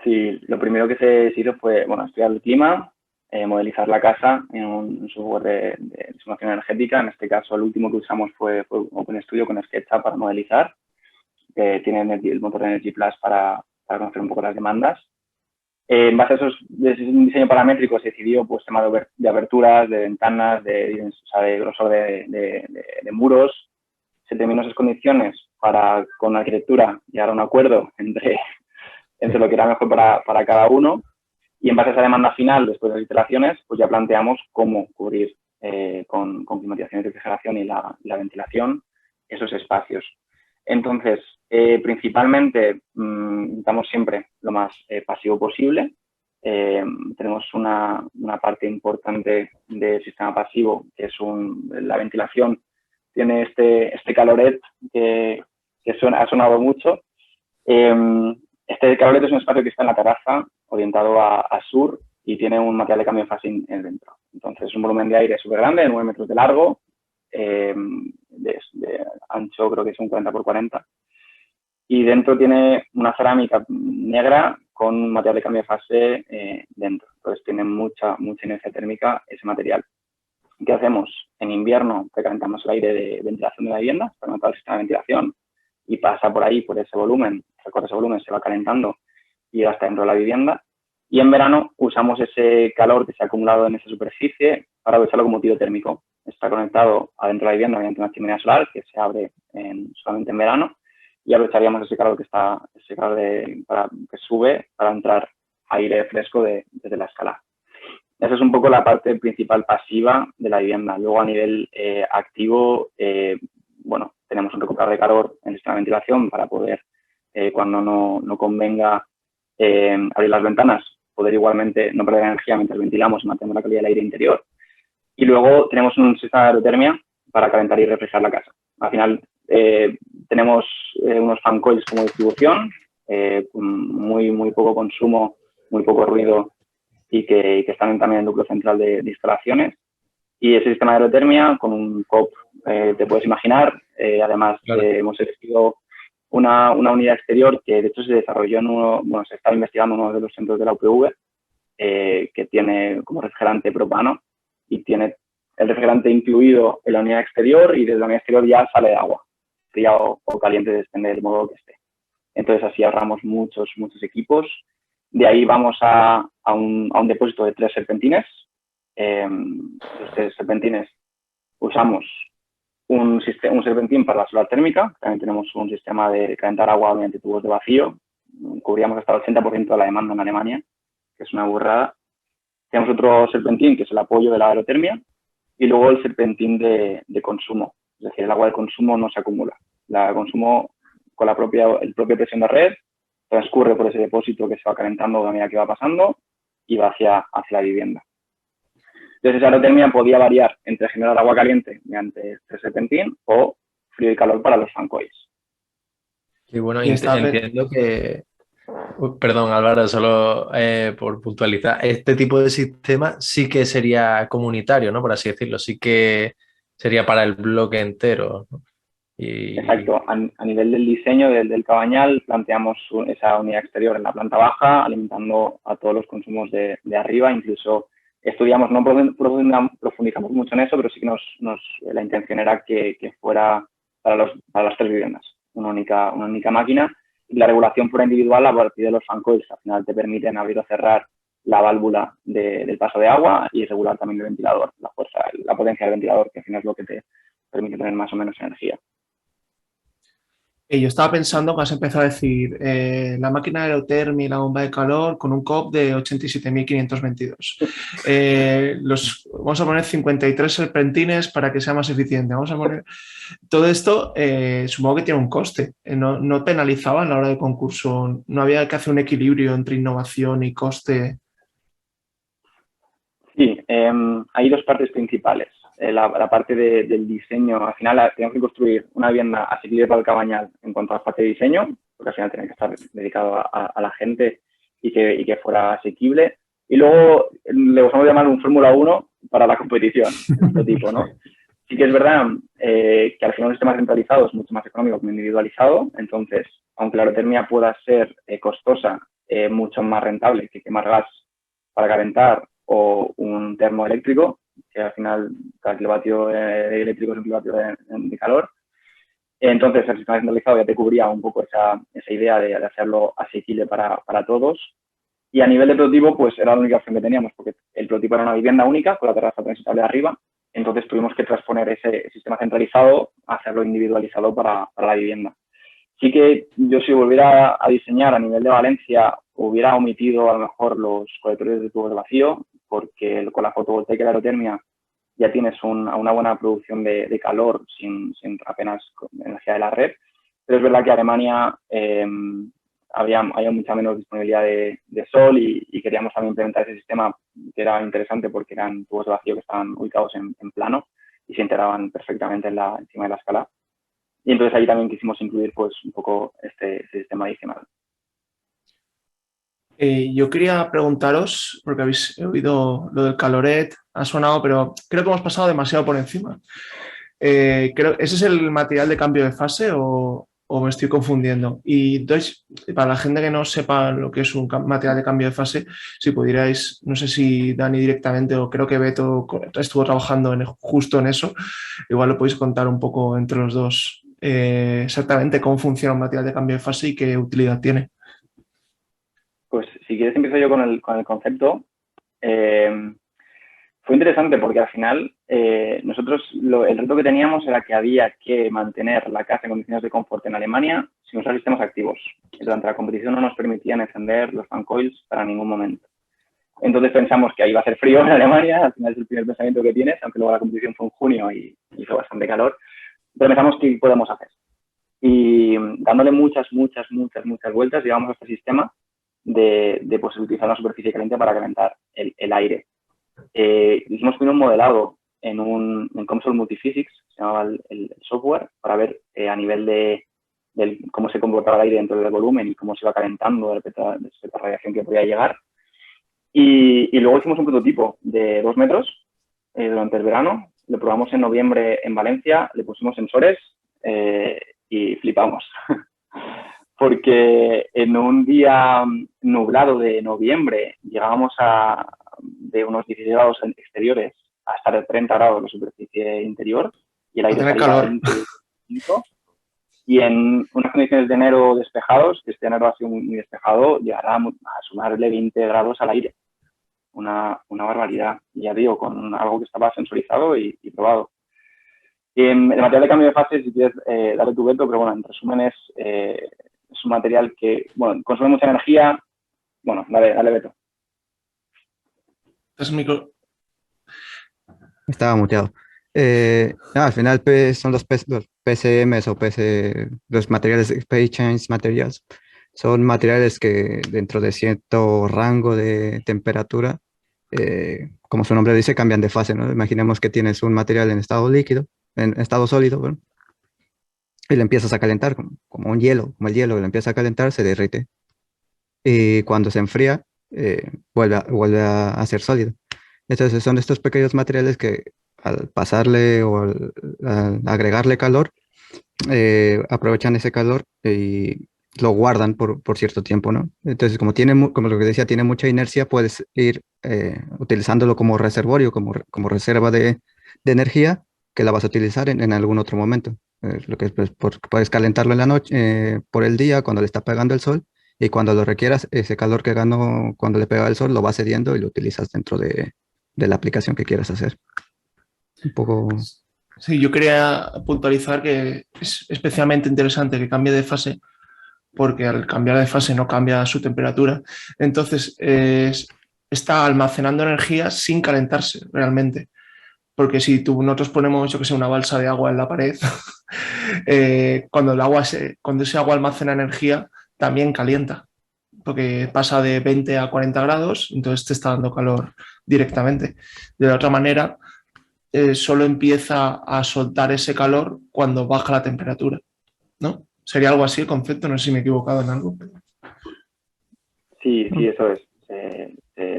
S4: Sí, lo primero que se decidió fue, estudiar el clima, modelizar la casa en un software de simulación energética. En este caso, el último que usamos fue OpenStudio con SketchUp para modelizar. Tiene el motor Energy Plus para conocer un poco las demandas. En base a un diseño paramétrico se decidió pues tema de aberturas, de ventanas, de grosor de muros. Se terminó esas condiciones para, con la arquitectura, llegar a un acuerdo entre lo que era mejor para cada uno. Y en base a esa demanda final, después de las iteraciones, pues ya planteamos cómo cubrir con climatización y refrigeración y la ventilación esos espacios. Entonces, principalmente intentamos siempre lo más pasivo posible. Tenemos una parte importante del sistema pasivo, que es la ventilación. Tiene este caloret que ha sonado mucho. Este caloret es un espacio que está en la terraza, orientado a sur, y tiene un material de cambio de fase en dentro. Entonces, es un volumen de aire súper grande, de 9 metros de largo, de ancho creo que es un 40 por 40. Y dentro tiene una cerámica negra con un material de cambio de fase dentro. Entonces, tiene mucha inercia térmica ese material. ¿Qué hacemos? En invierno precalentamos el aire de ventilación de la vivienda, para montar el sistema de ventilación, y pasa por ahí, por ese volumen, recorre ese volumen, se va calentando y llega hasta dentro de la vivienda. Y en verano usamos ese calor que se ha acumulado en esa superficie para usarlo como tiro térmico. Está conectado adentro de la vivienda mediante una chimenea solar que se abre solamente en verano, y aprovecharíamos ese calor que sube para entrar aire fresco desde la escala. Esa es un poco la parte principal pasiva de la vivienda. Luego, a nivel activo, tenemos un recuperador de calor en el sistema de ventilación para poder, cuando no convenga, abrir las ventanas, poder igualmente no perder energía mientras ventilamos y mantenemos la calidad del aire interior. Y luego tenemos un sistema de aerotermia para calentar y refrescar la casa. Al final tenemos unos fan coils como distribución, muy poco consumo, muy poco ruido y que están también en el núcleo central de instalaciones. Y ese sistema de aerotermia con un COP, te puedes imaginar. Además,
S3: claro.
S4: Hemos elegido una unidad exterior que de hecho se desarrolló se está investigando en uno de los centros de la UPV, que tiene como refrigerante propano y tiene el refrigerante incluido en la unidad exterior y desde la unidad exterior ya sale agua, fría o caliente, depende del modo que esté. Entonces así ahorramos muchos equipos. De ahí vamos a un depósito de 3 serpentines. Los 3 serpentines usamos un serpentín para la solar térmica. También tenemos un sistema de calentar agua mediante tubos de vacío. Cubríamos hasta el 80% de la demanda en Alemania, que es una burrada. Tenemos otro serpentín que es el apoyo de la aerotermia y luego el serpentín de consumo. Es decir, el agua de consumo no se acumula. La consumo con el propia presión de red transcurre por ese depósito que se va calentando a medida que va pasando y va hacia la vivienda. Entonces, esa aerotermia podía variar entre generar agua caliente mediante este serpentín o frío y calor para los fan coils.
S3: Y bueno, entiendo que... Perdón, Álvaro, solo por puntualizar, este tipo de sistema sí que sería comunitario, ¿no? Por así decirlo, sí que sería para el bloque entero, ¿no?
S4: Exacto. A nivel del diseño del cabañal, planteamos esa unidad exterior en la planta baja, alimentando a todos los consumos de arriba. Incluso estudiamos, no profundizamos mucho en eso, pero sí que la intención era que fuera para las 3 viviendas, una única máquina. Y la regulación fuera individual a partir de los fan coils. Al final te permiten abrir o cerrar la válvula del paso de agua y regular también el ventilador, la potencia del ventilador, que al final es lo que te permite tener más o menos energía.
S1: Yo estaba pensando que has empezado a decir la máquina de aerotermia y la bomba de calor con un COP de 87.522. Vamos a poner 53 serpentines para que sea más eficiente. Vamos a poner todo esto, supongo que tiene un coste. No penalizaba a la hora de concurso. No había que hacer un equilibrio entre innovación y coste.
S4: Sí, hay 2 partes principales. La parte del diseño, al final tenemos que construir una vivienda asequible para el cabañal en cuanto a la parte de diseño, porque al final tiene que estar dedicado a la gente y que fuera asequible. Y luego le gustamos llamar un Fórmula 1 para la competición, este tipo, ¿no? Sí que es verdad que al final un sistema centralizado es mucho más económico que un individualizado. Entonces, aunque la aerotermia pueda ser costosa, mucho más rentable que quemar gas para calentar o un termoeléctrico, que al final cada kilovatio eléctrico es un kilovatio de calor. Entonces, el sistema centralizado ya te cubría un poco esa idea de hacerlo asequible para todos. Y a nivel de prototipo, pues era la única opción que teníamos, porque el prototipo era una vivienda única con la terraza transitable arriba. Entonces, tuvimos que transponer ese sistema centralizado a hacerlo individualizado para la vivienda. Sí que yo, si volviera a diseñar a nivel de Valencia, hubiera omitido a lo mejor los colectores de tubos de vacío, porque con la fotovoltaica y la aerotermia ya tienes una buena producción de calor sin apenas energía de la red. Pero es verdad que Alemania había mucha menos disponibilidad de sol y queríamos también implementar ese sistema, que era interesante porque eran tubos de vacío que estaban ubicados en plano y se integraban perfectamente encima de la escala. Y entonces ahí también quisimos incluir pues un poco este sistema adicional.
S1: Yo quería preguntaros, porque habéis oído lo del caloret, ha sonado, pero creo que hemos pasado demasiado por encima. ¿Ese es el material de cambio de fase o me estoy confundiendo? Y entonces, para la gente que no sepa lo que es un material de cambio de fase, si pudierais, no sé si Dani directamente o creo que Beto estuvo trabajando justo en eso, igual lo podéis contar un poco entre los dos exactamente cómo funciona un material de cambio de fase y qué utilidad tiene.
S4: Pues si quieres empiezo yo con el concepto. Fue interesante porque al final nosotros el reto que teníamos era que había que mantener la casa en condiciones de confort en Alemania sin usar sistemas activos. Durante la competición no nos permitían encender los fan coils para ningún momento. Entonces pensamos que ahí iba a hacer frío en Alemania, al final es el primer pensamiento que tienes, aunque luego la competición fue en junio y hizo bastante calor. Pero pensamos qué podemos hacer. Y dándole muchas vueltas, llegamos a este sistema de pues, utilizar una superficie caliente para calentar el aire. Hicimos un modelado en COMSOL Multiphysics, se llamaba el software, para ver a nivel de cómo se comportaba el aire dentro del volumen y cómo se iba calentando respecto a la radiación que podía llegar. Y luego hicimos un prototipo de 2 metros durante el verano. Lo probamos en noviembre en Valencia, le pusimos sensores y flipamos. Porque en un día nublado de noviembre llegábamos de unos 16 grados exteriores a estar a 30 grados en la superficie interior y el aire salía a 25. Y en unas condiciones de enero despejados, que este enero ha sido muy despejado, llegará a sumarle 20 grados al aire. Una barbaridad. Y ya digo, con algo que estaba sensorizado y probado. El material de cambio de fase, si quieres darle tu veto, pero bueno, en resumen es un material que, bueno, consume mucha energía. Bueno, dale veto.
S1: Es micro.
S2: Estaba muteado. Al final son los PCMs o los materiales Phase Change Materials. Son materiales que dentro de cierto rango de temperatura, como su nombre dice, cambian de fase, ¿no? Imaginemos que tienes un material en estado líquido, en estado sólido, bueno, y lo empiezas a calentar como un hielo, como el hielo, lo empieza a calentar, se derrite. Y cuando se enfría, vuelve a ser sólido. Entonces son estos pequeños materiales que al pasarle o al agregarle calor, aprovechan ese calor y lo guardan por cierto tiempo, ¿no? Entonces, como lo que decía, tiene mucha inercia, puedes ir utilizándolo como reservorio, como reserva de energía que la vas a utilizar en algún otro momento. Lo que pues, puedes calentarlo en la noche, por el día, cuando le está pegando el sol, y cuando lo requieras, ese calor que ganó cuando le pega el sol lo va cediendo y lo utilizas dentro de la aplicación que quieras hacer. Un poco...
S1: Sí, yo quería puntualizar que es especialmente interesante que cambie de fase, porque al cambiar de fase no cambia su temperatura. Entonces, está almacenando energía sin calentarse realmente. Porque si nosotros ponemos, yo que sé, una balsa de agua en la pared, cuando ese agua almacena energía, también calienta, porque pasa de 20 a 40 grados, entonces te está dando calor directamente. De la otra manera, solo empieza a soltar ese calor cuando baja la temperatura, ¿no? ¿Sería algo así el concepto? No sé si me he equivocado en algo.
S4: Sí, eso es.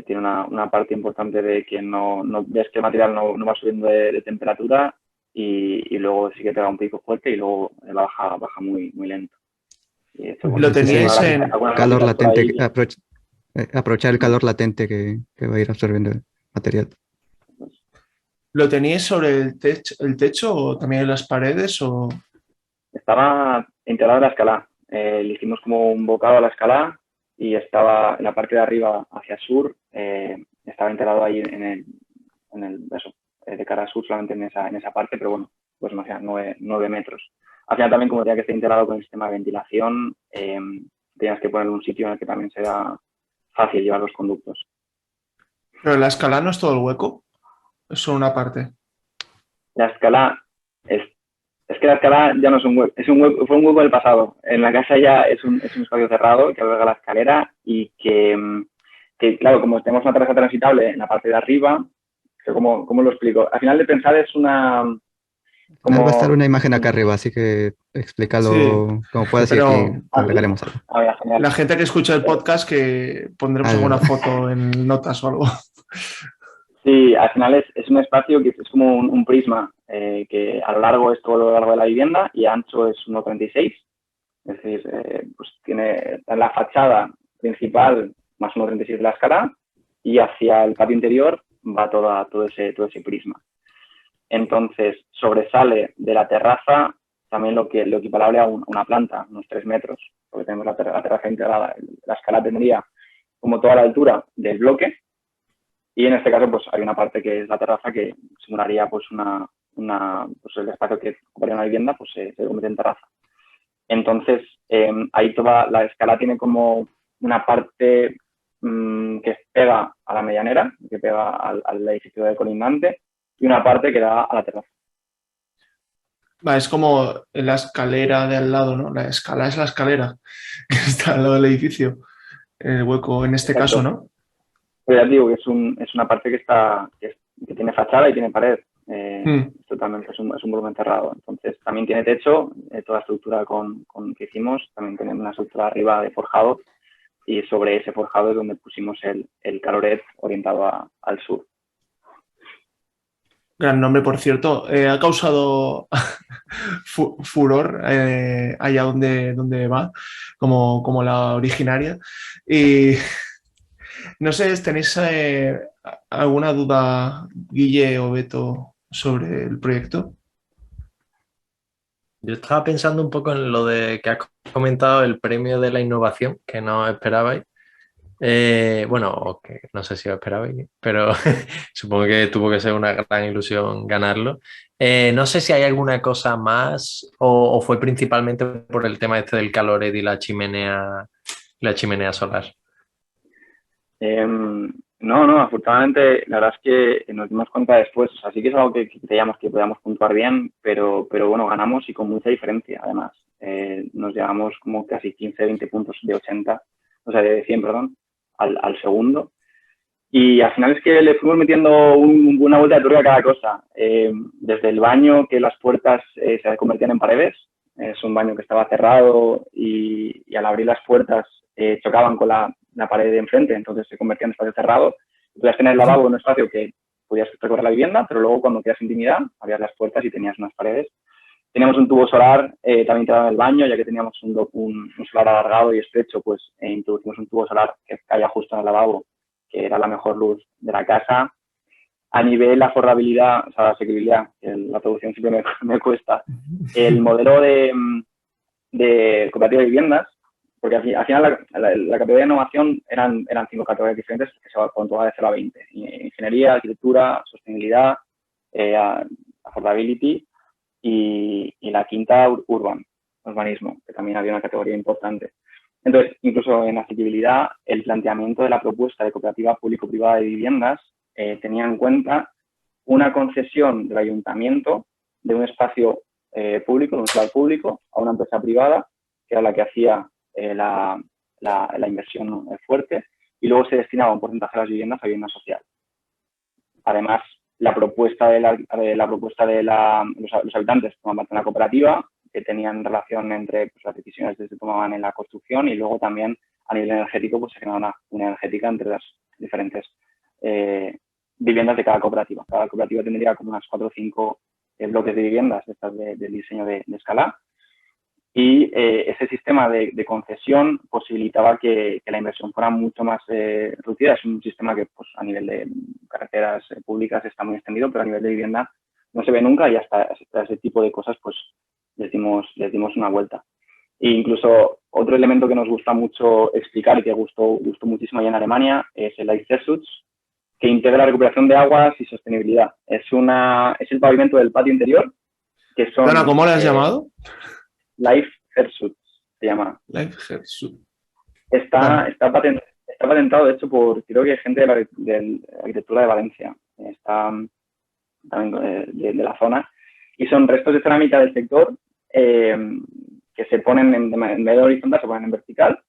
S4: Tiene una parte importante de que no ves que el material no va subiendo de temperatura y luego sí que pega un pico fuerte y luego baja muy, muy lento. Y esto,
S1: ¿Lo teníais en
S2: calor latente? Aprovechar el calor latente que va a ir absorbiendo el material.
S1: ¿Lo teníais sobre el techo o también en las paredes? O...
S4: Estaba integrado en la escala. Le hicimos como un bocado a la escala y estaba en la parte de arriba hacia sur, estaba integrado ahí de cara a sur solamente en esa parte, pero bueno, pues no sé, 9 metros. Al final también, como tenía que estar integrado con el sistema de ventilación, tenías que poner un sitio en el que también sea fácil llevar los conductos.
S1: Pero la escala no es todo el hueco, es solo una parte.
S4: La escala es que la escala ya no es un hueco, fue un hueco del pasado. En la casa ya es un espacio cerrado que alberga la escalera y que claro, como tenemos una terraza transitable en la parte de arriba, ¿cómo lo explico? Al final de pensar es una...
S2: Va a estar una imagen acá arriba, así que explícalo como puedas y aquí agregaremos algo.
S1: La gente que escucha el podcast, que pondremos alguna foto en notas o algo.
S4: Sí, al final es un espacio que es como un prisma, que a lo largo es todo lo largo de la vivienda y ancho es 1,36. Es decir, pues tiene la fachada principal más 1,36 de la escala y hacia el patio interior va todo ese prisma. Entonces, sobresale de la terraza también lo equiparable a una planta, unos 3 metros, porque tenemos la terraza integrada. La escala tendría como toda la altura del bloque y en este caso pues hay una parte que es la terraza que simularía pues pues el espacio que ocuparía una vivienda pues se convierte en terraza. Entonces, ahí toda la escala tiene como una parte que pega a la medianera, que pega al edificio de colindante, y una parte que da a la terraza.
S1: Es como la escalera de al lado, ¿no? La escala es la escalera que está al lado del edificio. el hueco en este
S4: Exacto.
S1: caso, ¿no?
S4: Pero ya te digo que es una parte que tiene fachada y tiene pared. Totalmente, es un volumen cerrado. Entonces, también tiene techo, toda la estructura que hicimos, también tenemos una estructura arriba de forjado y sobre ese forjado es donde pusimos el caloret orientado al sur.
S1: Gran nombre, por cierto. Ha causado furor allá donde va, como la originaria. Y no sé, ¿tenéis alguna duda, Guille o Beto, sobre el proyecto?
S3: Yo estaba pensando un poco en lo de que has comentado, el premio de la innovación, que no esperabais. Bueno, que no sé si os esperabais, pero supongo que tuvo que ser una gran ilusión ganarlo. No sé si hay alguna cosa más o fue principalmente por el tema este del caloret y la chimenea solar.
S4: No, afortunadamente la verdad es que nos dimos cuenta después, o sea, sí que es algo que creíamos que podíamos puntuar bien, pero bueno, ganamos y con mucha diferencia además. Nos llevamos como casi 15, 20 puntos de 80, o sea, de 100, perdón, al segundo. Y al final es que le fuimos metiendo una vuelta de tuerca a cada cosa. Desde el baño, que las puertas se convertían en paredes. Es un baño que estaba cerrado y al abrir las puertas chocaban con la pared de enfrente, entonces se convertía en espacio cerrado. Podías tener el lavabo en un espacio que podías recorrer la vivienda, pero luego cuando querías intimidad, abrías las puertas y tenías unas paredes. Teníamos un tubo solar también integrado en el baño, ya que teníamos un solar alargado y estrecho, pues introducimos un tubo solar que caía justo en el lavabo, que era la mejor luz de la casa. A nivel de afordabilidad, o sea, la asequibilidad, la traducción siempre me cuesta, el modelo de cooperativa de viviendas, porque al final la categoría de innovación eran 5 categorías diferentes que se puntuaban de 0 a 20. Ingeniería, arquitectura, sostenibilidad, affordability y la quinta, urbanismo, que también había una categoría importante. Entonces, incluso en asequibilidad, el planteamiento de la propuesta de cooperativa público-privada de viviendas tenía en cuenta una concesión del ayuntamiento de un espacio público, de un solar público, a una empresa privada, que era la que hacía la inversión fuerte, y luego se destinaba un porcentaje de las viviendas a vivienda social. Además, la propuesta de los habitantes tomaban parte en la cooperativa, que tenían relación entre pues, las decisiones que se tomaban en la construcción y luego también a nivel energético pues, se generaba una energética entre las diferentes viviendas de cada cooperativa. Cada cooperativa tendría como unas 4 o 5 bloques de viviendas del diseño de escala y ese sistema de concesión posibilitaba que la inversión fuera mucho más reducida. Es un sistema que pues, a nivel de carreteras públicas está muy extendido, pero a nivel de vivienda no se ve nunca y hasta ese tipo de cosas pues les dimos una vuelta. E incluso otro elemento que nos gusta mucho explicar y que gustó muchísimo allá en Alemania es el Life Versus, que integra recuperación de aguas y sostenibilidad. Es el pavimento del patio interior. Que son,
S1: Dana, ¿cómo lo has llamado?
S4: Life Versus se llama.
S1: Life Versus.
S4: Está patentado, de hecho, por creo que gente de la arquitectura de Valencia. Está también de la zona. Y son restos de cerámica del sector que se ponen en vez de horizontal, se ponen en vertical.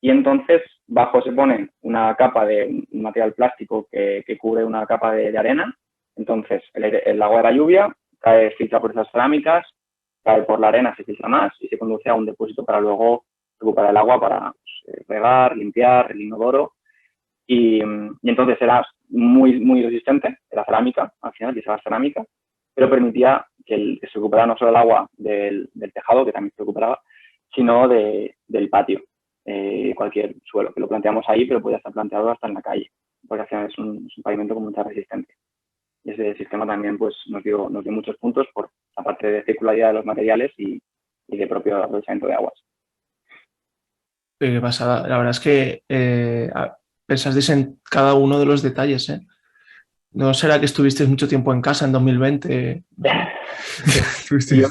S4: Y entonces, bajo se pone una capa de un material plástico que cubre una capa de arena. Entonces, el agua de la lluvia filtra por esas cerámicas, cae por la arena, se filtra más y se conduce a un depósito para luego recuperar el agua para regar, limpiar, el inodoro. Y entonces era muy, muy resistente, era cerámica, al final, que era cerámica, pero permitía que se recuperara no solo el agua del tejado, que también se recuperaba, sino del patio, cualquier suelo, que lo planteamos ahí, pero podía estar planteado hasta en la calle, porque al final es un pavimento con mucha resistencia. Y ese sistema también pues, nos dio muchos puntos por la parte de circularidad de los materiales y de propio aprovechamiento de aguas.
S1: Qué pasada. La verdad es que pensasteis en cada uno de los detalles, ¿eh? ¿No será que estuvisteis mucho tiempo en casa en 2020?
S4: Yo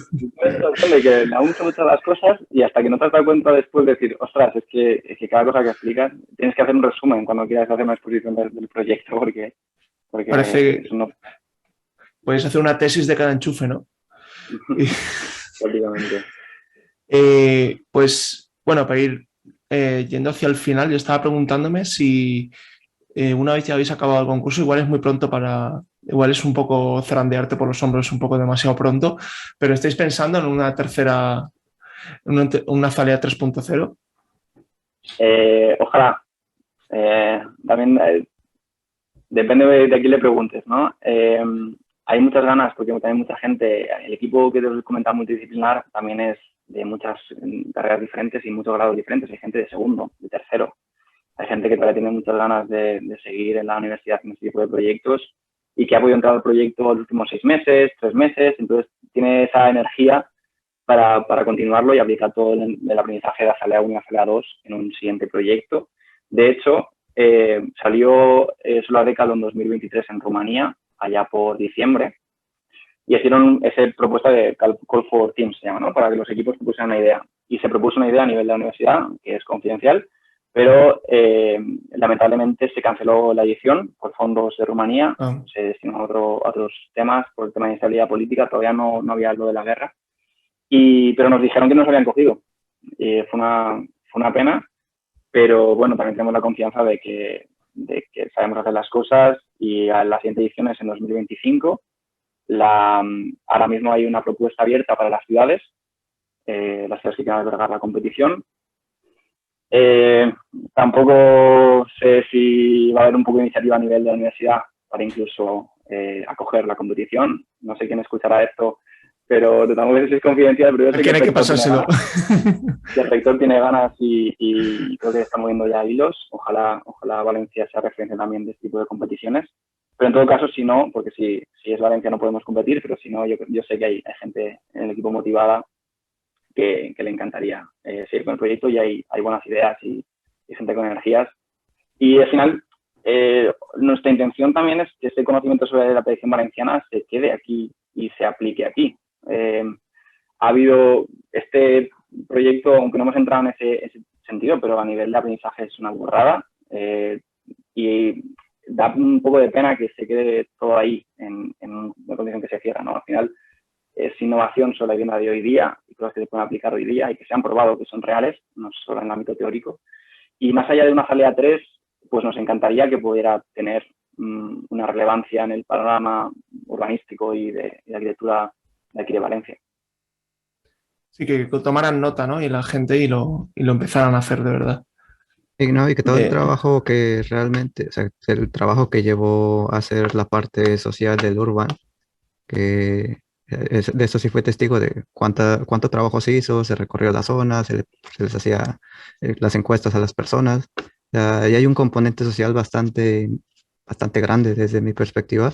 S4: de que aún son muchas las cosas y hasta que no te has dado cuenta después de decir, ostras, es que cada cosa que explicas tienes que hacer un resumen cuando quieras hacer una exposición del proyecto porque
S1: parece que
S4: no...
S1: podéis hacer una tesis de cada enchufe, ¿no?
S4: Prácticamente.
S1: Pues bueno, para ir yendo hacia el final, yo estaba preguntándome si una vez ya habéis acabado el concurso, igual es muy pronto igual es un poco zarandearte por los hombros, un poco demasiado pronto, pero ¿estáis pensando en una tercera, una Azalea 3.0?
S4: Ojalá. También depende de a quién le preguntes, ¿no? Hay muchas ganas porque también mucha gente, el equipo que te os he comentado multidisciplinar también es de muchas carreras diferentes y muchos grados diferentes. Hay gente de segundo, de tercero. Hay gente que todavía tiene muchas ganas de seguir en la universidad en este tipo de proyectos y que ha podido entrar al proyecto los últimos 6 meses, 3 meses, entonces tiene esa energía para continuarlo y aplicar todo el aprendizaje de Azalea 1 y Azalea 2 en un siguiente proyecto. De hecho, salió Solar Decathlon en 2023 en Rumanía, allá por diciembre, y hicieron esa propuesta de Call for Teams, se llama, ¿no? Para que los equipos propusieran una idea. Y se propuso una idea a nivel de la universidad, que es confidencial, pero lamentablemente se canceló la edición por fondos de Rumanía, se destinó a otros temas, por el tema de inestabilidad política, todavía no había algo de la guerra, pero nos dijeron que nos habían cogido. Fue una pena, pero bueno, también tenemos la confianza de que sabemos hacer las cosas y a la siguiente edición es en 2025. Ahora mismo hay una propuesta abierta para las ciudades que quieran albergar la competición. Tampoco sé si va a haber un poco de iniciativa a nivel de la universidad para incluso acoger la competición. No sé quién escuchará esto, pero tampoco sé si es confidencial, pero yo sé que
S1: hay que pasárselo.
S4: El rector tiene ganas y creo que está moviendo ya hilos. Ojalá Valencia sea referencia también de este tipo de competiciones. Pero en todo caso, si no, porque si es Valencia no podemos competir, pero si no, yo sé que hay gente en el equipo motivada que le encantaría seguir con el proyecto y hay buenas ideas y gente con energías. Y al final, nuestra intención también es que este conocimiento sobre la predicción valenciana se quede aquí y se aplique aquí. Ha habido este proyecto, aunque no hemos entrado en ese sentido, pero a nivel de aprendizaje es una burrada y da un poco de pena que se quede todo ahí en una condición que se cierra, ¿no? Al final es innovación sobre la vivienda de hoy día y cosas que se pueden aplicar hoy día y que se han probado que son reales, no solo en el ámbito teórico. Y más allá de una Azalea 3, pues nos encantaría que pudiera tener una relevancia en el panorama urbanístico y de arquitectura de aquí de Valencia.
S1: Sí, que tomaran nota, ¿no? Y la gente y lo empezaran a hacer de verdad.
S2: Y que todo el trabajo que realmente, o sea, el trabajo que llevó a hacer la parte social del Urban, que de eso sí fue testigo de cuánto trabajo se hizo, se recorrió la zona, se les hacía las encuestas a las personas. Y hay un componente social bastante grande desde mi perspectiva,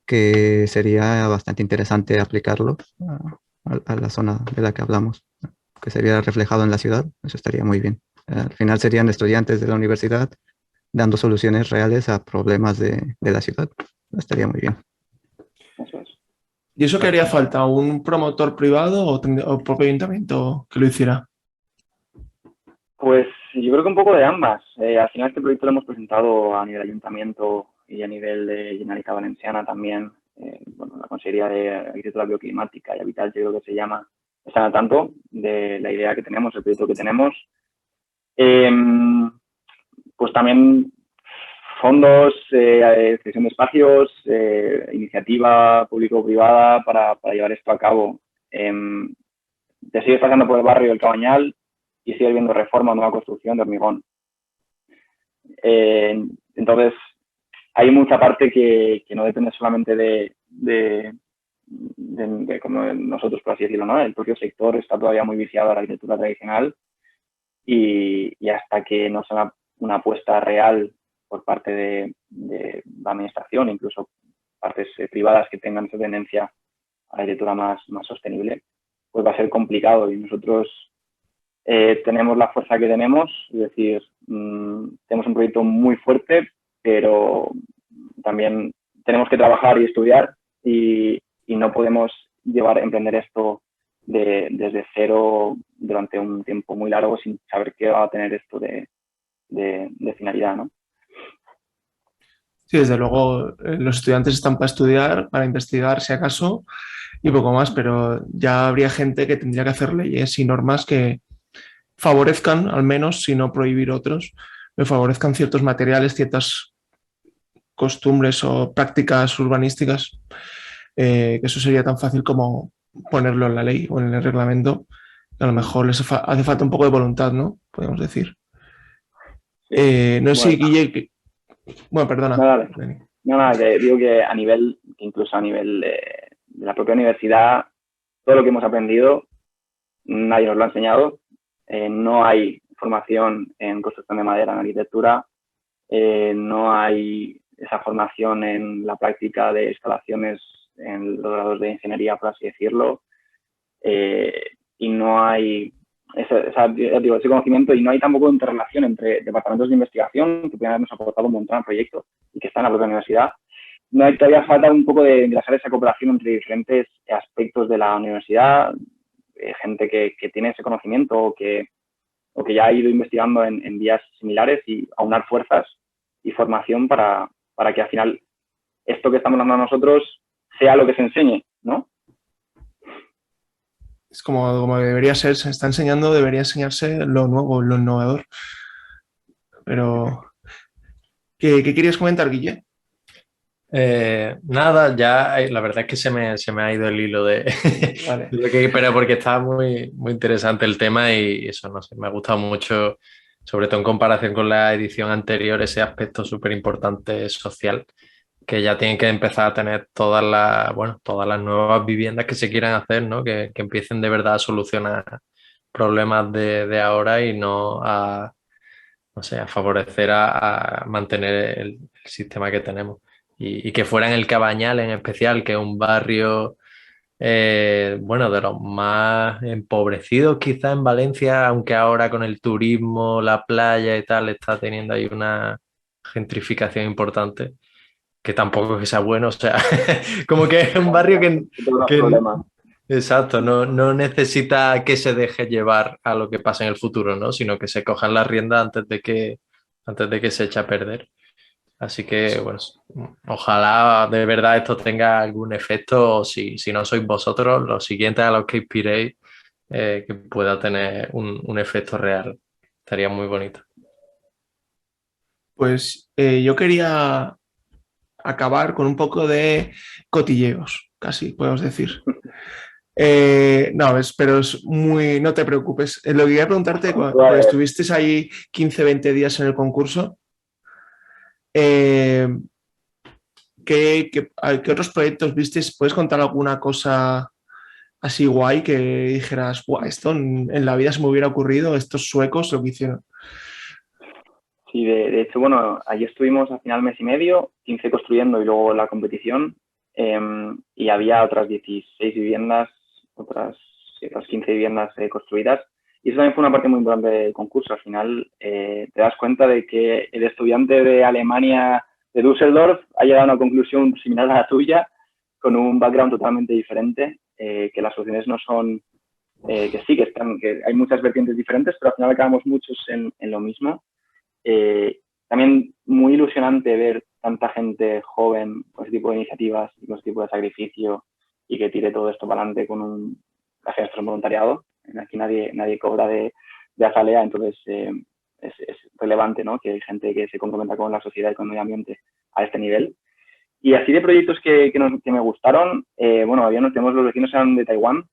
S2: que sería bastante interesante aplicarlo a la zona de la que hablamos, que sería reflejado en la ciudad. Eso estaría muy bien. Al final serían estudiantes de la universidad dando soluciones reales a problemas de la ciudad. Estaría muy bien.
S4: Eso es.
S1: ¿Y eso qué haría falta? ¿Un promotor privado o propio ayuntamiento que lo hiciera?
S4: Pues yo creo que un poco de ambas. Al final este proyecto lo hemos presentado a nivel ayuntamiento y a nivel de Generalitat Valenciana también. La Consejería de Arquitectura Bioclimática y Habitat, yo creo que se llama, están al tanto de la idea que tenemos, el proyecto que tenemos. Pues también fondos, creación de espacios, iniciativa público-privada para llevar esto a cabo. Te sigues pasando por el barrio del Cabañal y sigues viendo reforma o nueva construcción de hormigón. Entonces, hay mucha parte que no depende solamente de como nosotros, por así decirlo, ¿no? El propio sector está todavía muy viciado a la arquitectura tradicional y hasta que no sea una apuesta real por parte de la administración, incluso partes privadas que tengan esa tendencia a la arquitectura más sostenible, pues va a ser complicado. Y nosotros tenemos la fuerza que tenemos, es decir, tenemos un proyecto muy fuerte, pero también tenemos que trabajar y estudiar y no podemos emprender esto desde cero durante un tiempo muy largo sin saber qué va a tener esto de finalidad, ¿no?
S1: Sí, desde luego los estudiantes están para estudiar, para investigar si acaso y poco más, pero ya habría gente que tendría que hacer leyes y normas que favorezcan, al menos, si no prohibir otros, me favorezcan ciertos materiales, ciertas costumbres o prácticas urbanísticas, que eso sería tan fácil como ponerlo en la ley o en el reglamento. A lo mejor les hace falta un poco de voluntad, ¿no? Podemos decir. No sé si Guille... Bueno, perdona.
S4: No, que digo que incluso a nivel de la propia universidad, todo lo que hemos aprendido, nadie nos lo ha enseñado. No hay formación en construcción de madera, en arquitectura. No hay esa formación en la práctica de instalaciones en los grados de ingeniería, por así decirlo. Y no hay ese conocimiento, y no hay tampoco interrelación entre departamentos de investigación que pueden habernos aportado un montón al proyecto y que están en la propia universidad. No hay, todavía falta un poco de engrasar esa cooperación entre diferentes aspectos de la universidad, gente que tiene ese conocimiento o que ya ha ido investigando en vías similares, y aunar fuerzas y formación para que al final esto que estamos dando nosotros sea lo que se enseñe, ¿no?
S1: Es como debería ser, se está enseñando, debería enseñarse lo nuevo, lo innovador. Pero, ¿qué querías comentar, Guille?
S3: Nada, ya la verdad es que se me ha ido el hilo de,
S1: Vale.
S3: pero porque está muy, muy interesante el tema, y eso, no sé, me ha gustado mucho, sobre todo en comparación con la edición anterior, ese aspecto súper importante social, que ya tienen que empezar a tener todas las nuevas viviendas que se quieran hacer, ¿no? Que empiecen de verdad a solucionar problemas de ahora, y no a, no sé, a favorecer a mantener el sistema que tenemos. Y que fuera en el Cabañal en especial, que es un barrio, bueno, de los más empobrecidos quizá en Valencia, aunque ahora con el turismo, la playa y tal, está teniendo ahí una gentrificación importante, que tampoco es que sea bueno, o sea, como que es un barrio que exacto, no necesita que se deje llevar a lo que pasa en el futuro, ¿no? Sino que se cojan las riendas antes de que se eche a perder. Así que, bueno, ojalá de verdad esto tenga algún efecto, o si no sois vosotros, los siguientes a los que inspiréis, que pueda tener un efecto real. Estaría muy bonito.
S1: Pues yo quería acabar con un poco de cotilleos, casi podemos decir. No, pero es muy... No te preocupes. Lo que quería preguntarte, cuando estuvisteis ahí 15-20 días en el concurso, ¿qué otros proyectos visteis? ¿Puedes contar alguna cosa así guay que dijeras, Buah, esto en la vida se me hubiera ocurrido, estos suecos lo que hicieron?
S4: Sí, de hecho, bueno, allí estuvimos al final mes y medio, 15 construyendo y luego la competición, y había otras 16 viviendas, otras 15 viviendas construidas, y eso también fue una parte muy importante del concurso. Al final te das cuenta de que el estudiante de Alemania, de Düsseldorf, ha llegado a una conclusión similar a la tuya, con un background totalmente diferente, que las soluciones no son, que sí, que hay muchas vertientes diferentes, pero al final acabamos muchos en lo mismo. También muy ilusionante ver tanta gente joven con ese tipo de iniciativas y con ese tipo de sacrificio, y que tire todo esto para adelante con un voluntariado. Aquí nadie cobra de azalea, entonces es relevante, ¿no? Que hay gente que se comprometa con la sociedad y con el medio ambiente a este nivel. Y así de proyectos que me gustaron, bueno, tenemos los vecinos eran de Taiwán,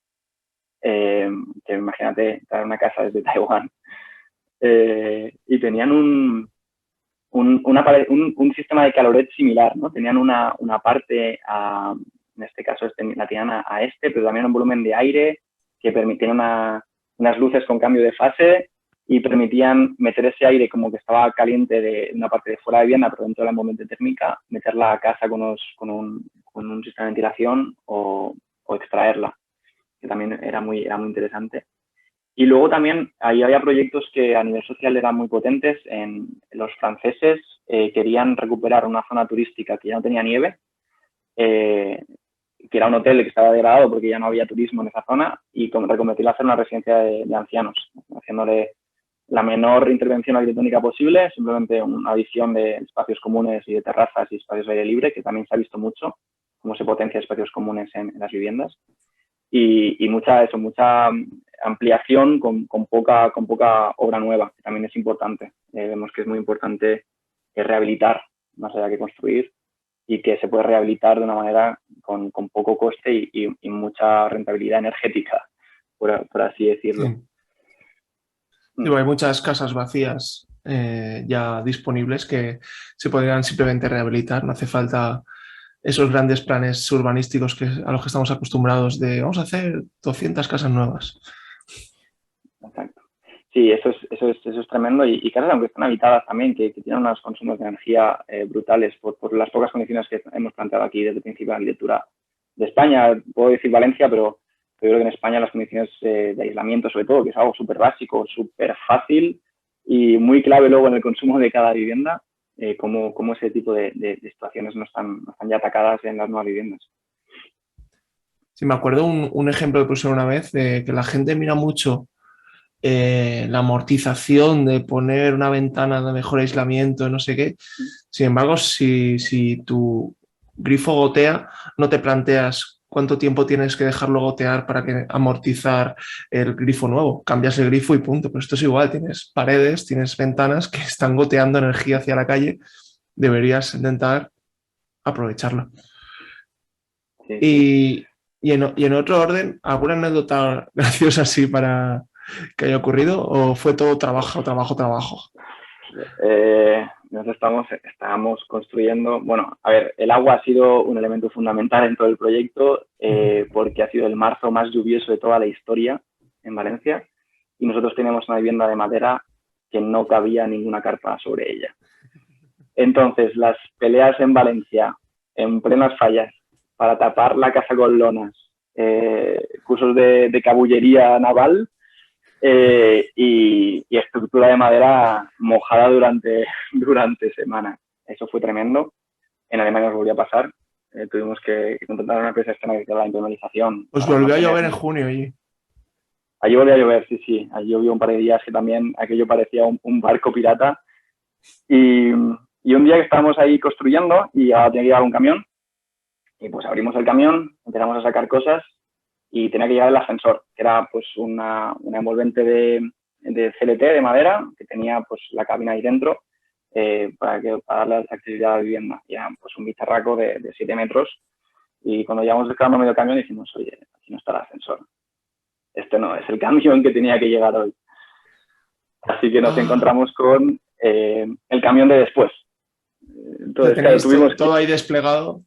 S4: que imagínate traer una casa desde Taiwán. Y tenían un sistema de caloret similar, ¿no? Tenían una parte, en este caso la tenían a pero también un volumen de aire que permitían unas luces con cambio de fase, y permitían meter ese aire como que estaba caliente de una parte de fuera de vivienda, pero dentro de la envolvente térmica, meterla a casa con un sistema de ventilación, o extraerla, que también era muy interesante. Y luego también ahí había proyectos que a nivel social eran muy potentes. Los franceses querían recuperar una zona turística que ya no tenía nieve, que era un hotel que estaba degradado porque ya no había turismo en esa zona, y reconvertirla a hacer una residencia de ancianos, haciéndole la menor intervención arquitectónica posible, simplemente una adición de espacios comunes y de terrazas y espacios de aire libre, que también se ha visto mucho cómo se potencia espacios comunes en las viviendas. Y mucha ampliación con poca obra nueva, que también es importante. Vemos que es muy importante rehabilitar más allá que construir y que se puede rehabilitar de una manera con poco coste y mucha rentabilidad energética, por así decirlo.
S1: Sí. Digo, hay muchas casas vacías ya disponibles que se podrían simplemente rehabilitar, no hace falta esos grandes planes urbanísticos a los que estamos acostumbrados de vamos a hacer 200 casas nuevas.
S4: Exacto. Sí, eso es tremendo y casas aunque están habitadas también, que tienen unos consumos de energía brutales por las pocas condiciones que hemos planteado aquí desde el principio de la arquitectura de España. Puedo decir Valencia, pero yo creo que en España las condiciones de aislamiento, sobre todo, que es algo súper básico, súper fácil y muy clave luego en el consumo de cada vivienda, cómo ese tipo de situaciones no están ya atacadas en las nuevas viviendas.
S1: Sí, me acuerdo un ejemplo que pusieron una vez de que la gente mira mucho la amortización de poner una ventana de mejor aislamiento, no sé qué. Sin embargo, si tu grifo gotea, no te planteas cuánto tiempo tienes que dejarlo gotear para amortizar el grifo nuevo. Cambias el grifo y punto. Pero esto es igual, tienes paredes, tienes ventanas que están goteando energía hacia la calle. Deberías intentar aprovecharlo. Sí. Y en otro orden, ¿alguna anécdota graciosa así para que haya ocurrido o fue todo trabajo?
S4: Nosotros estábamos construyendo, bueno, a ver, el agua ha sido un elemento fundamental en todo el proyecto porque ha sido el marzo más lluvioso de toda la historia en Valencia y nosotros teníamos una vivienda de madera que no cabía ninguna carpa sobre ella. Entonces, las peleas en Valencia, en plenas fallas, para tapar la casa con lonas, cursos de cabullería naval, y estructura de madera mojada durante semanas. Eso fue tremendo. En Alemania nos volvió a pasar. Tuvimos que contratar a una empresa externa que la impermeabilización.
S1: Pues volvió a llover en junio allí.
S4: Allí volvió a llover, sí. Allí llovió un par de días que también aquello parecía un barco pirata. Y un día que estábamos ahí construyendo y ahora tenía que llevar un camión. Y pues abrimos el camión, empezamos a sacar cosas y tenía que llevar el ascensor, que era pues una envolvente de CLT, de madera, que tenía pues la cabina ahí dentro para darle accesibilidad a la vivienda. Y era pues un bicharraco de 7 metros y cuando llevamos descargando medio camión dijimos, oye, aquí no está el ascensor. Este no es el camión que tenía que llegar hoy. Así que nos encontramos con el camión de después.
S1: Entonces, claro, tuvimos todo ahí desplegado.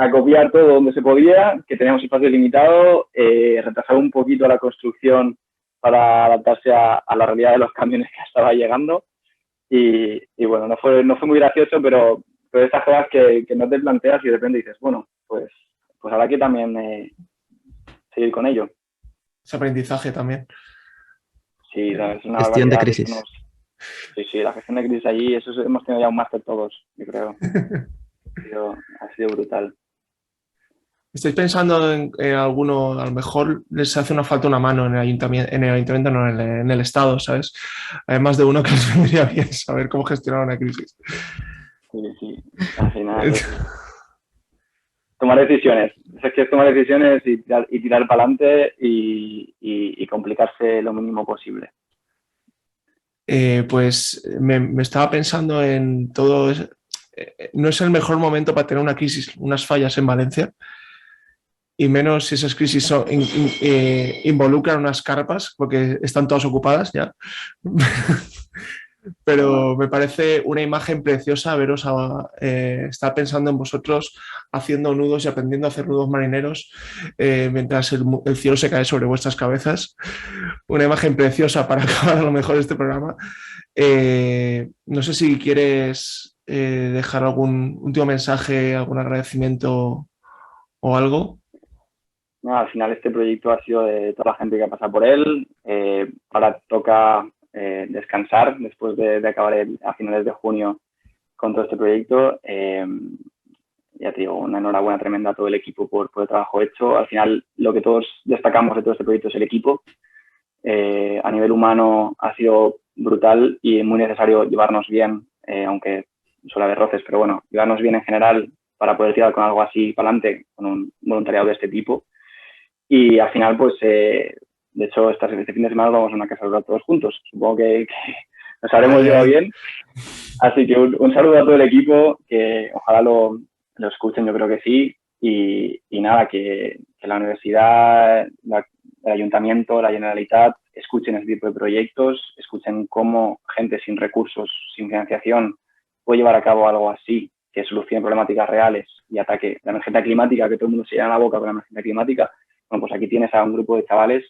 S4: A copiar todo donde se podía, que teníamos espacio limitado, retrasar un poquito la construcción para adaptarse a la realidad de los camiones que estaba llegando. Y bueno, no fue muy gracioso, pero estas cosas que no te planteas y de repente dices, bueno, pues habrá que también seguir con ello.
S1: Es aprendizaje también.
S4: Sí, es una
S2: gestión de crisis.
S4: Sí, la gestión de crisis allí, eso hemos tenido ya un máster todos, yo creo. Ha sido brutal.
S1: ¿Estáis pensando en alguno? A lo mejor les hace una falta una mano en el ayuntamiento, no en el Estado, ¿sabes? Hay más de uno que les vendría bien saber cómo gestionar una crisis.
S4: Sí. Al final tomar decisiones. Es que es tomar decisiones y tirar para adelante y complicarse lo mínimo posible.
S1: Pues me estaba pensando en todo. No es el mejor momento para tener una crisis, unas fallas en Valencia. Y menos si esas crisis involucran unas carpas, porque están todas ocupadas ya. Pero me parece una imagen preciosa veros estar pensando en vosotros haciendo nudos y aprendiendo a hacer nudos marineros mientras el cielo se cae sobre vuestras cabezas. Una imagen preciosa para acabar a lo mejor este programa. No sé si quieres dejar algún último mensaje, algún agradecimiento o algo.
S4: No, al final este proyecto ha sido de toda la gente que ha pasado por él. Ahora toca descansar después de acabar a finales de junio con todo este proyecto. Ya te digo, una enhorabuena tremenda a todo el equipo por el trabajo hecho. Al final lo que todos destacamos de todo este proyecto es el equipo. A nivel humano ha sido brutal y muy necesario llevarnos bien, aunque suele haber roces, pero bueno, llevarnos bien en general para poder tirar con algo así para adelante, con un voluntariado de este tipo. Y al final, pues, De hecho, este fin de semana vamos a una casa rural todos juntos. Supongo que nos habremos llevado bien. Así que un saludo a todo el equipo, que ojalá lo escuchen, yo creo que sí. Y nada, que la universidad, el ayuntamiento, la Generalitat, escuchen este tipo de proyectos, escuchen cómo gente sin recursos, sin financiación, puede llevar a cabo algo así, que solucione problemáticas reales y ataque la emergencia climática, que todo el mundo se llena la boca con la emergencia climática. Bueno, pues aquí tienes a un grupo de chavales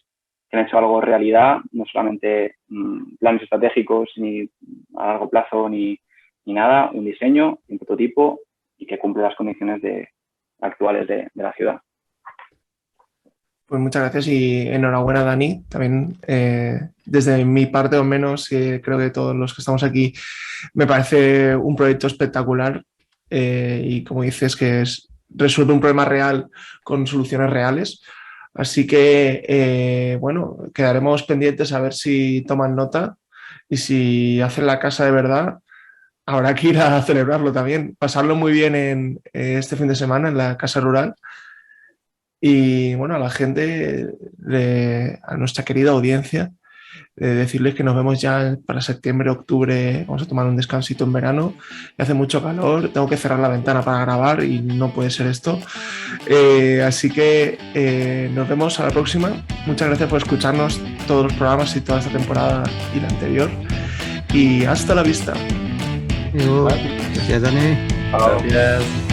S4: que han hecho algo realidad, no solamente planes estratégicos ni a largo plazo ni nada, un diseño, un prototipo y que cumple las condiciones actuales de la ciudad.
S1: Pues muchas gracias y enhorabuena, Dani. También desde mi parte, o menos, creo que todos los que estamos aquí, me parece un proyecto espectacular y como dices, que resuelve un problema real con soluciones reales. Así que, bueno, quedaremos pendientes a ver si toman nota y si hacen la casa de verdad. Habrá que ir a celebrarlo también, pasarlo muy bien en este fin de semana en la casa rural. Y bueno, a la gente, a nuestra querida audiencia, decirles que nos vemos ya para septiembre, octubre. Vamos a tomar un descansito en verano. Hace mucho calor, tengo que cerrar la ventana para grabar y no puede ser esto. Así que nos vemos a la próxima. Muchas gracias por escucharnos todos los programas y toda esta temporada y la anterior. Y hasta la vista.
S2: Gracias, Dani.
S3: Gracias.